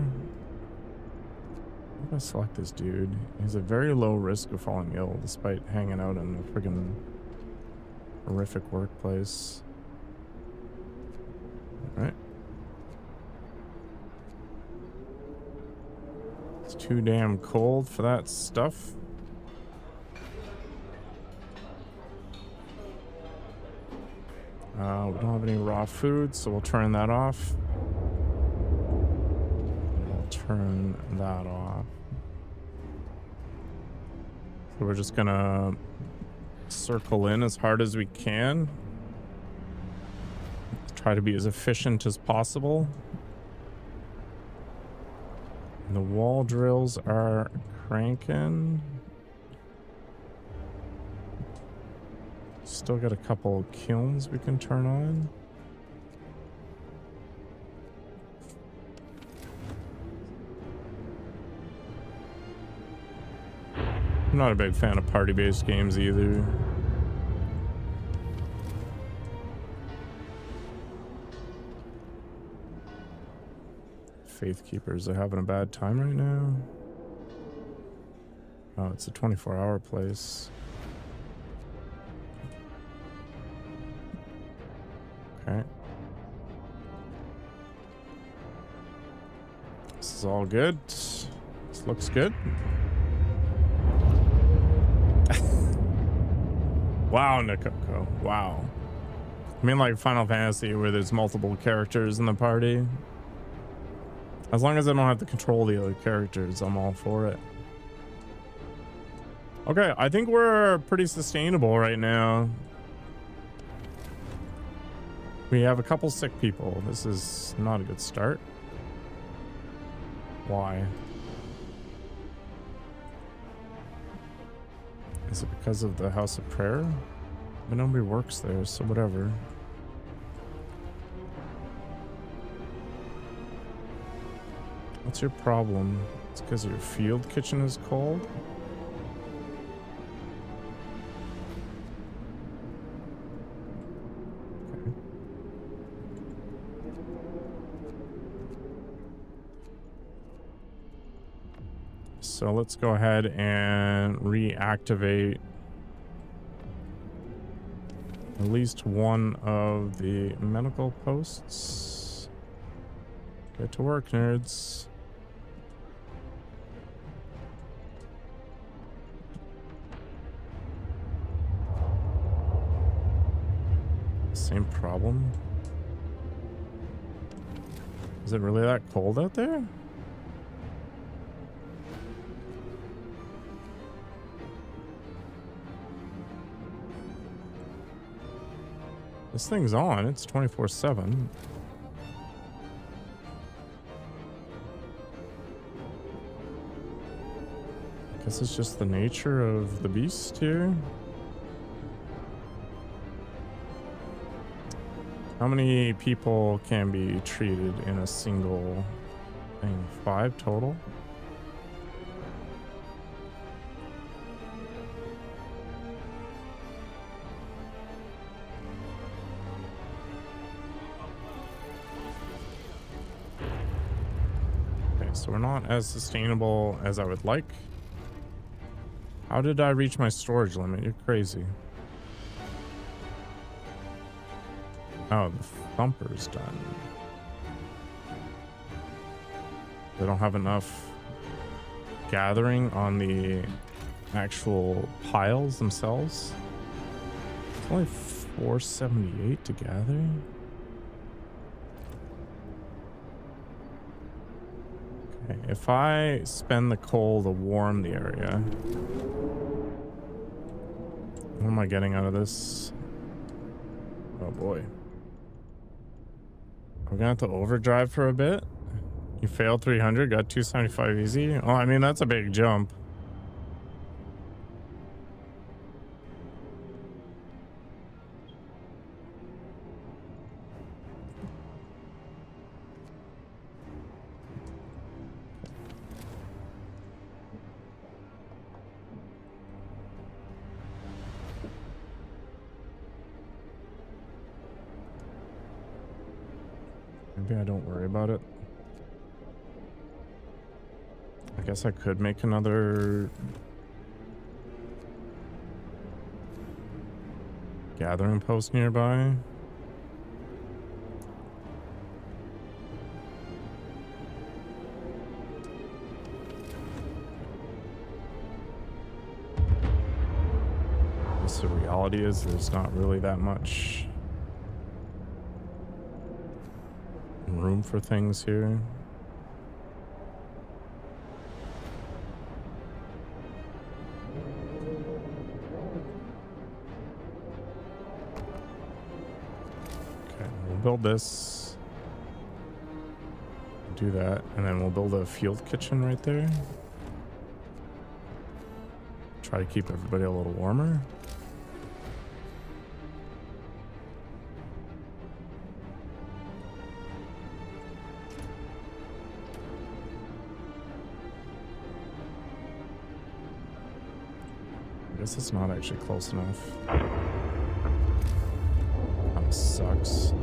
If I select this dude, he's a very low risk of falling ill despite hanging out in a friggin' horrific workplace. All right. It's too damn cold for that stuff. We don't have any raw food, so we'll turn that off. We'll turn that off. So we're just gonna circle in as hard as we can. Try to be as efficient as possible. And the wall drills are cranking. Still got a couple kilns we can turn on. I'm not a big fan of party-based games either. Faith Keepers are having a bad time right now. Oh, it's a 24-hour place. Okay. This is all good. This looks good. Wow, Nikoko. Wow. I mean, like Final Fantasy where there's multiple characters in the party. As long as I don't have to control the other characters, I'm all for it. Okay, I think we're pretty sustainable right now. We have a couple sick people. This is not a good start. Why? Is it because of the House of Prayer? But nobody works there, so whatever. What's your problem? It's because your field kitchen is cold? Okay. So let's go ahead and reactivate at least one of the medical posts. Get to work, nerds. Same problem. Is it really that cold out there? This thing's on. It's 24/7. I guess it's just the nature of the beast here. How many people can be treated in a single thing? 5 total? Okay, so we're not as sustainable as I would like. How did I reach my storage limit? You're crazy. Oh, the thumper's done. They don't have enough gathering on the actual piles themselves. It's only 478 to gather. Okay, if I spend the coal to warm the area, what am I getting out of this? Oh boy. We're gonna have to overdrive for a bit. You failed 300, got 275 easy. Oh, I mean, that's a big jump. Maybe I don't worry about it. I guess I could make another gathering post nearby. I guess the reality is there's not really that much room for things here. Okay, we'll build this, do that, and then we'll build a field kitchen right there. Try to keep everybody a little warmer. I guess it's not actually close enough. Kinda sucks.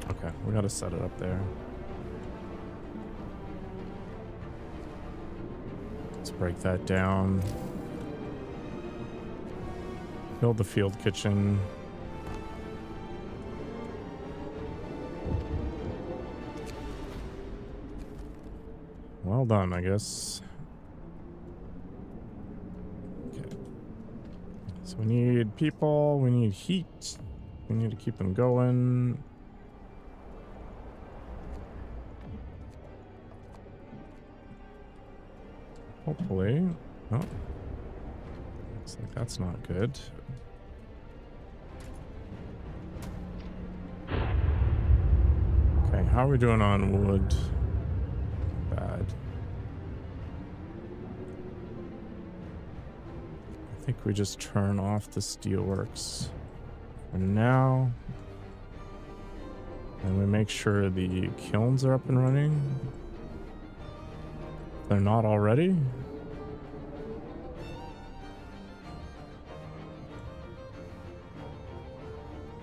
Okay, we gotta set it up there. Let's break that down. Build the field kitchen. Well done, I guess. Okay. So we need people, we need heat. We need to keep them going. Hopefully. Oh. Looks like that's not good. Okay, how are we doing on wood? Bad. I think we just turn off the steelworks for now. And we make sure the kilns are up and running. They're not already.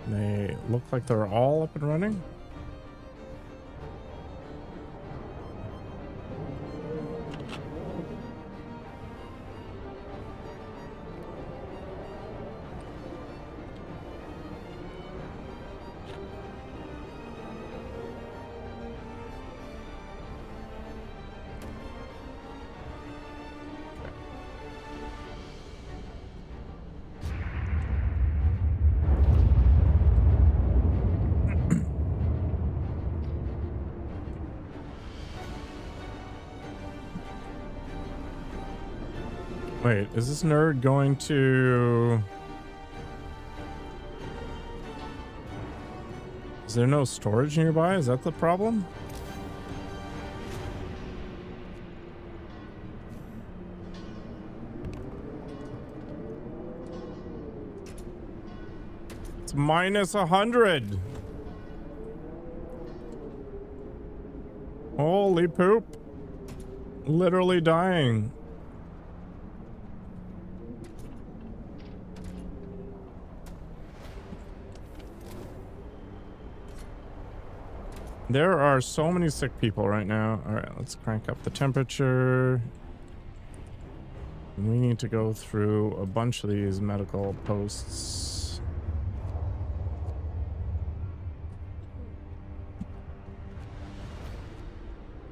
They look like they're all up and running. Wait, is this nerd going to... Is there no storage nearby? Is that the problem? It's minus 100. Holy poop. Literally dying. There are so many sick people right now. All right, let's crank up the temperature. We need to go through a bunch of these medical posts.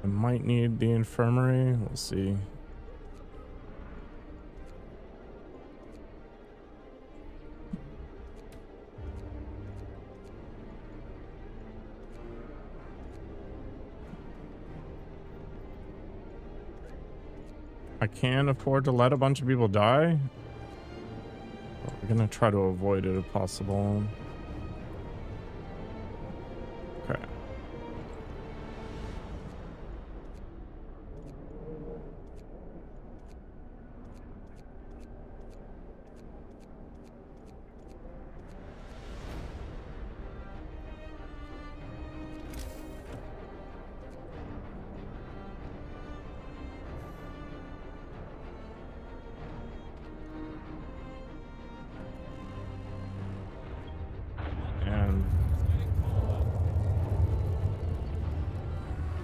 I might need the infirmary. We'll see. I can afford to let a bunch of people die. But we're gonna try to avoid it if possible. Okay.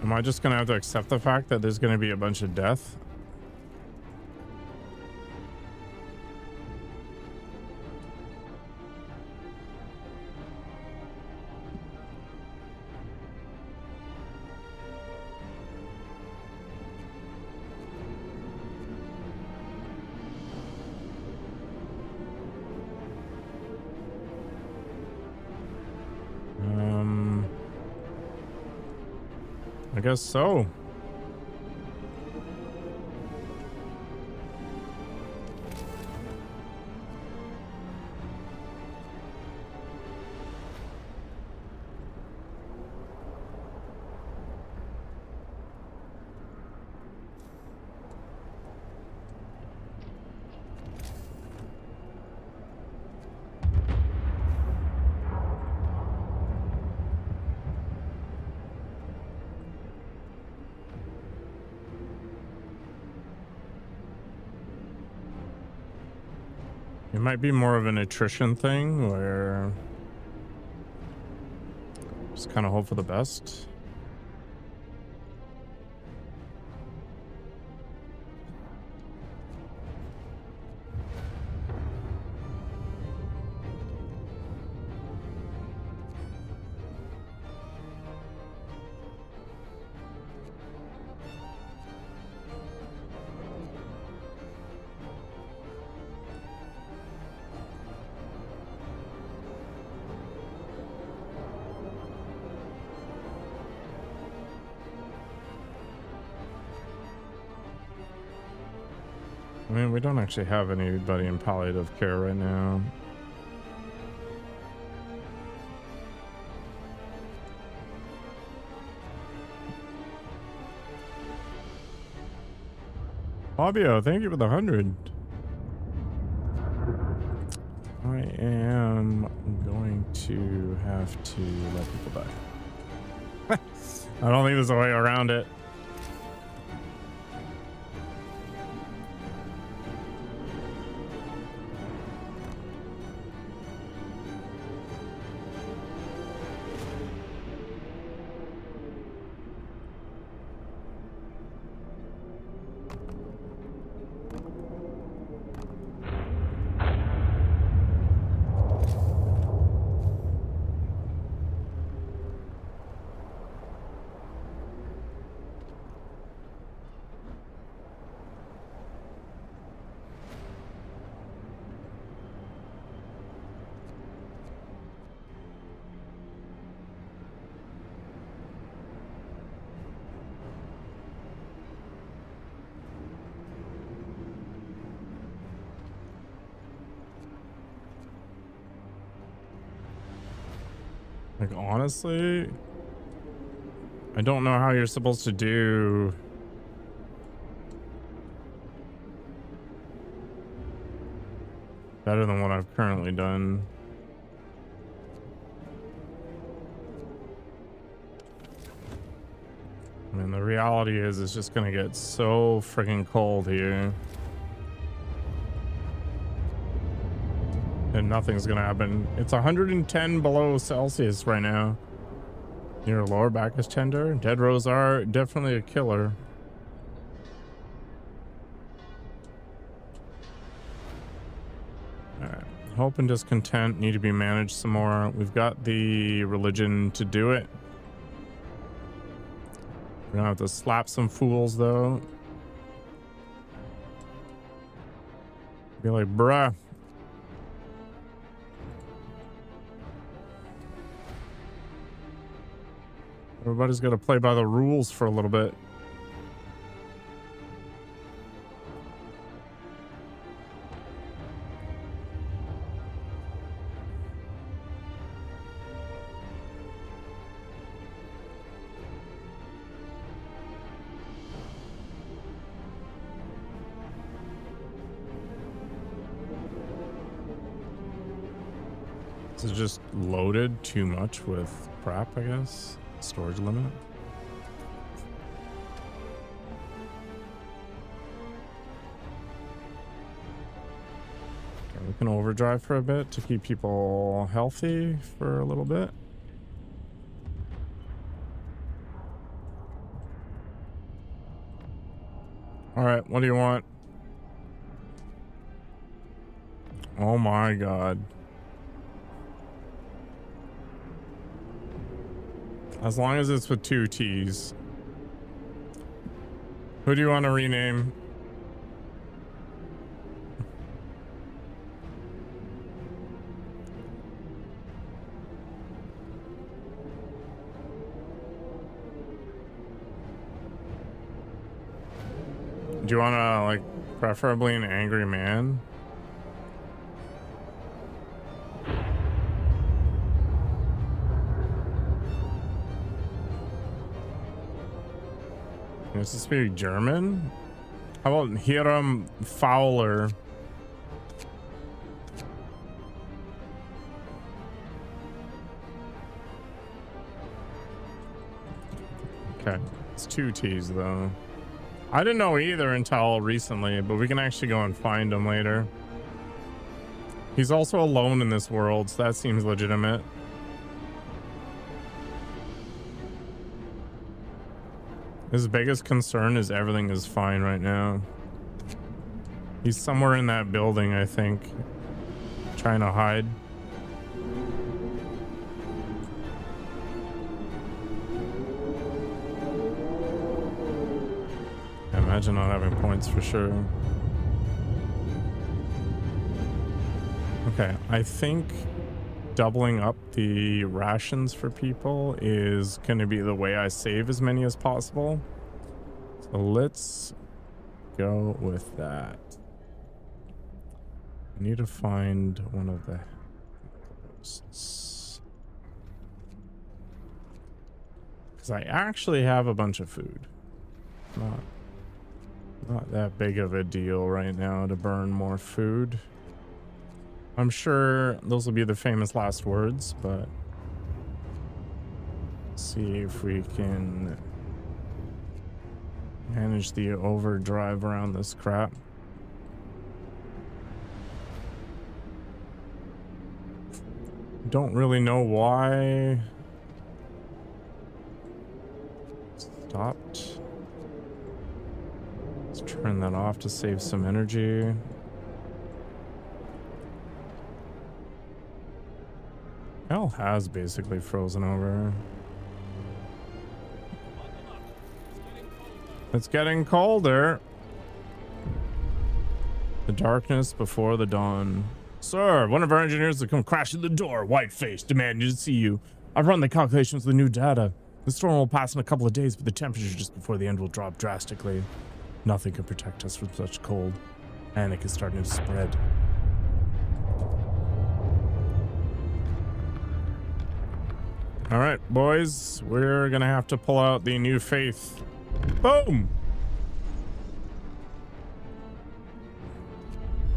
Am I just gonna have to accept the fact that there's gonna be a bunch of death? I guess so. It might be more of an attrition thing where just kind of hope for the best. I mean, we don't actually have anybody in palliative care right now. Fabio, thank you for the 100. I am going to have to let people die. I don't think there's a way around it. Like, honestly, I don't know how you're supposed to do better than what I've currently done. I mean, the reality is it's just gonna get so freaking cold here. And nothing's gonna happen. It's 110 below Celsius right now. Your lower back is tender. Dead rows are definitely a killer. Hope and discontent need to be managed some more. We've got the religion to do it. We're gonna have to slap some fools though. Be like, bruh. Everybody's got to play by the rules for a little bit. This is just loaded too much with crap, I guess. Storage limit. Okay, we can overdrive for a bit to keep people healthy for a little bit. All right, what do you want? Oh my God. As long as it's with 2 T's. Who do you want to rename? Do you want to, like, preferably an angry man? Does this speak German? How about Hiram Fowler? Okay, it's 2 T's though. I didn't know either until recently, but we can actually go and find him later. He's also alone in this world, so that seems legitimate. His biggest concern is everything is fine right now. He's somewhere in that building, I think, trying to hide. I imagine not having points for sure. Okay, I think doubling up the rations for people is going to be the way I save as many as possible. So let's go with that. I need to find one of the hosts. Because I actually have a bunch of food. Not that big of a deal right now to burn more food. I'm sure those will be the famous last words, but see if we can manage the overdrive around this crap. Don't really know why. Stopped. Let's turn that off to save some energy. Hell has basically frozen over. It's getting colder. The darkness before the dawn. Sir, one of our engineers has come crashing the door, white-faced, demanding to see you. I've run the calculations with the new data. The storm will pass in a couple of days, but the temperature just before the end will drop drastically. Nothing can protect us from such cold. Panic is starting to spread. All right, boys, we're gonna have to pull out the new faith. Boom!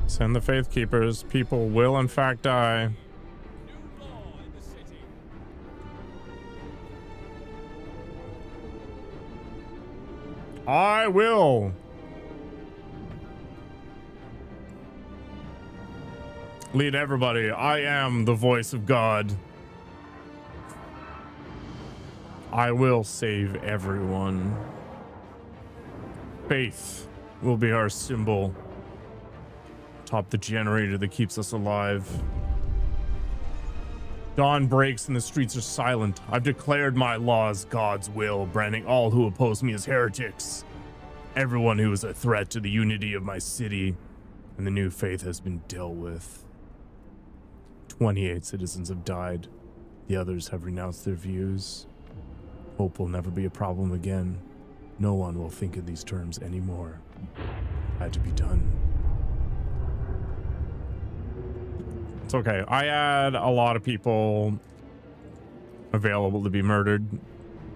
Send the faith keepers. People will in fact die. New law in the city. I will. Lead everybody. I am the voice of God. I will save everyone. Faith will be our symbol. atop the generator that keeps us alive. Dawn breaks and the streets are silent. I've declared my law as God's will, branding all who oppose me as heretics. Everyone who is a threat to the unity of my city and the new faith has been dealt with. 28 citizens have died. The others have renounced their views. Hope will never be a problem again. No one will think in these terms anymore. Had to be done. It's okay. I had a lot of people available to be murdered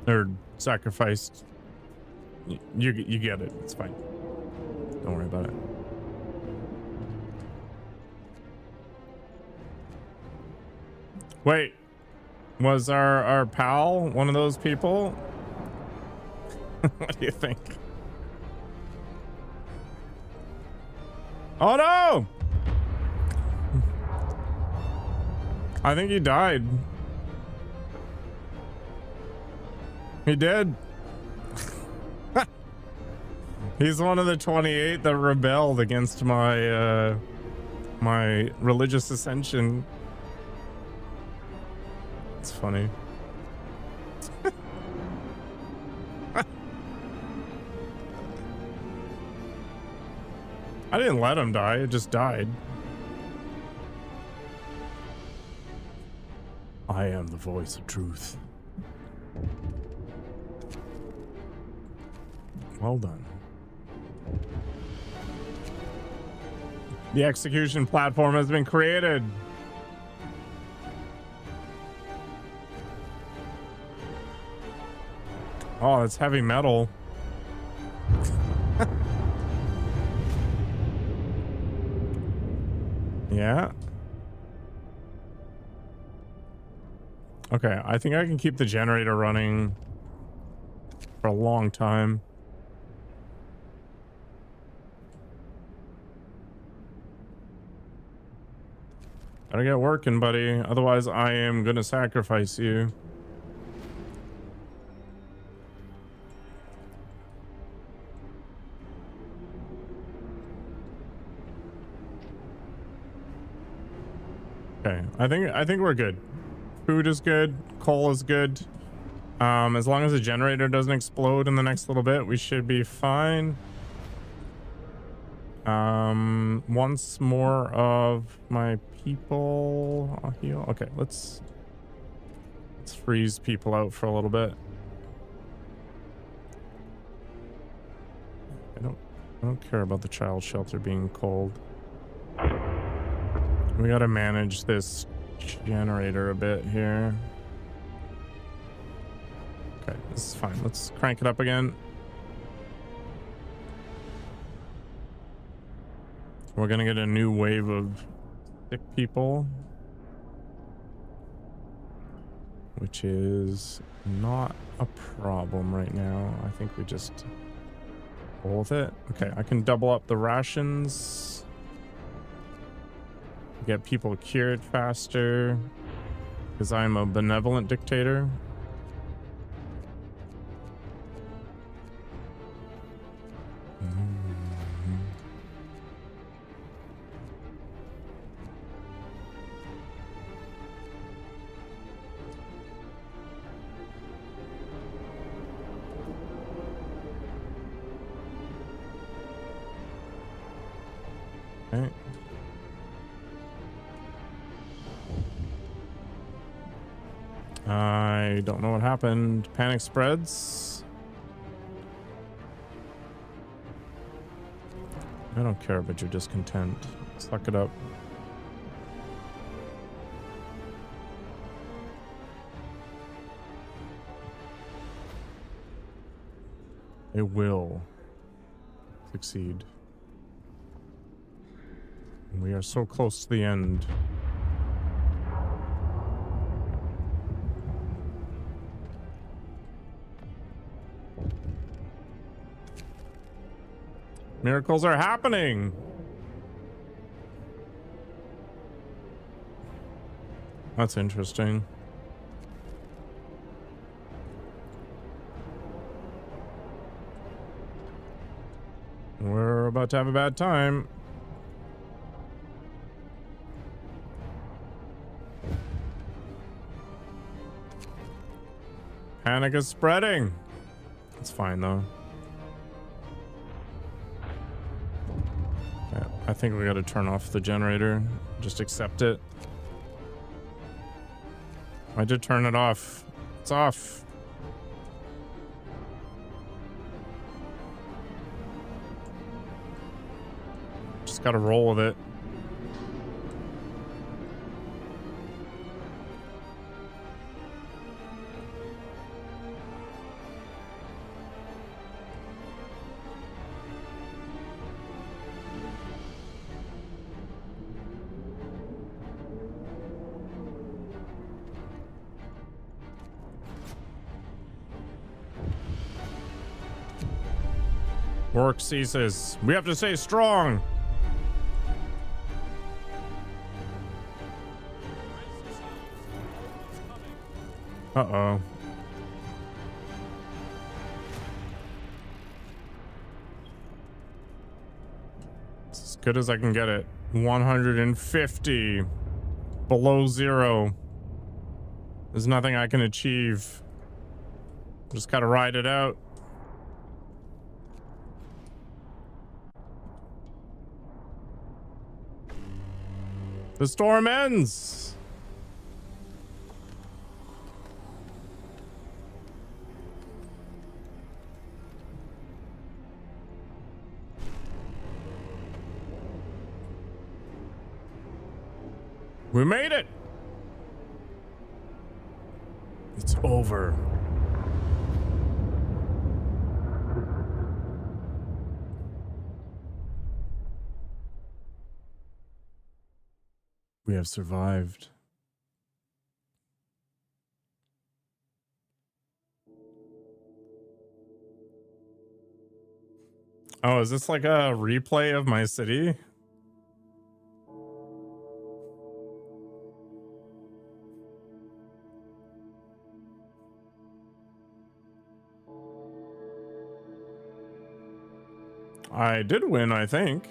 or sacrificed. You get it. It's fine. Don't worry about it. Wait, was our pal one of those people? What do you think? Oh no! I think he died. He did. He's one of the 28 that rebelled against my my religious ascension. It's funny. I didn't let him die, it just died. I am the voice of truth. Well done. The execution platform has been created. Oh, it's heavy metal. Yeah. Okay, I think I can keep the generator running for a long time. Gotta get working, buddy. Otherwise, I am gonna sacrifice you. Okay, I think we're good. Food is good. Coal is good. As long as the generator doesn't explode in the next little bit, we should be fine. Once more of my people. I'll heal. Okay, let's freeze people out for a little bit. I don't care about the child shelter being cold. We gotta manage this generator a bit here. Okay, this is fine. Let's crank it up again. We're gonna get a new wave of sick people, which is not a problem right now. I think we just roll with it. Okay, I can double up the rations. Get people cured faster because I'm a benevolent dictator. Okay. I don't know what happened. Panic spreads. I don't care about your discontent. Suck it up. It will succeed. We are so close to the end. Miracles are happening. That's interesting. We're about to have a bad time. Panic is spreading. It's fine though. Yeah, I think we gotta turn off the generator. Just accept it. I did turn it off. It's off. Just gotta roll with it. Work ceases. We have to stay strong. Uh-oh. It's as good as I can get it. 150. Below zero. There's nothing I can achieve. Just gotta ride it out. The storm ends. We made it. It's over. We have survived. Oh, is this like a replay of my city? I did win, I think.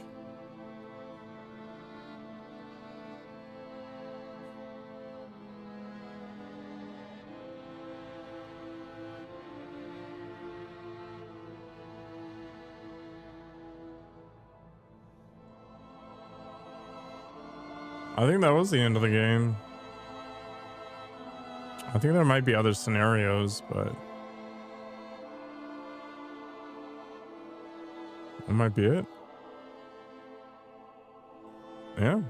I think that was the end of the game. I think there might be other scenarios, but that might be it. Yeah.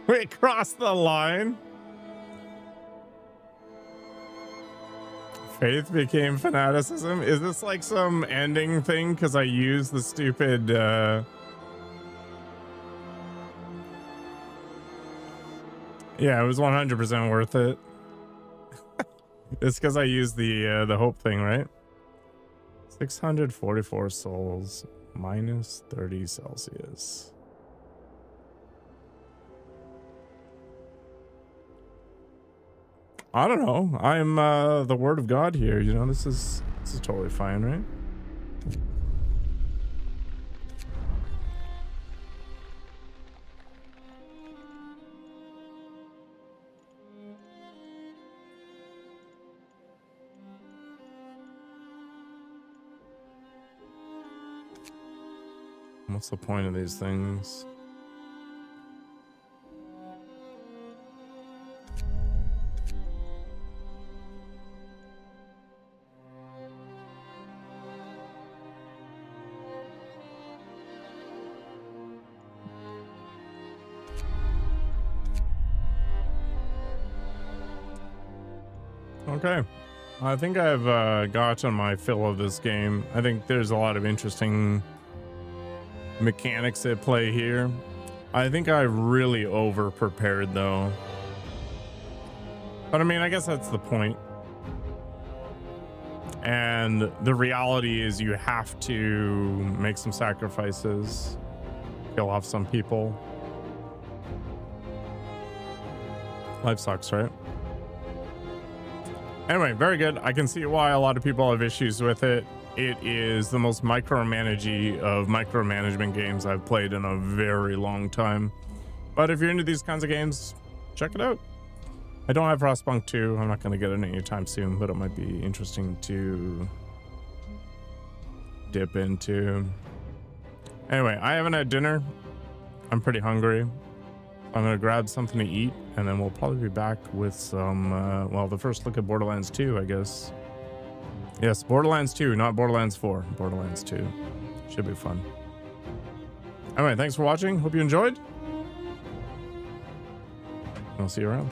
We crossed the line. Faith became fanaticism. Is this like some ending thing? Because I used the stupid yeah, it was 100% worth it. It's because I used the hope thing, right? 644 souls minus 30 Celsius. I don't know. I'm the word of God here. You know, this is totally fine, right? What's the point of these things? Okay, I think I've gotten my fill of this game. I think there's a lot of interesting mechanics at play here. I think I really over prepared though, but I mean, I guess that's the point. And the reality is you have to make some sacrifices, kill off some people. Life sucks, right? Anyway, very good. I can see why a lot of people have issues with it. It is the most micromanagey of micromanagement games I've played in a very long time. But if you're into these kinds of games, check it out. I don't have Frostpunk 2. I'm not going to get it anytime soon, but it might be interesting to dip into. Anyway, I haven't had dinner. I'm pretty hungry. I'm going to grab something to eat, and then we'll probably be back with some, well, the first look at Borderlands 2, I guess. Yes, Borderlands 2, not Borderlands 4. Borderlands 2. Should be fun. Anyway, thanks for watching. Hope you enjoyed. I'll see you around.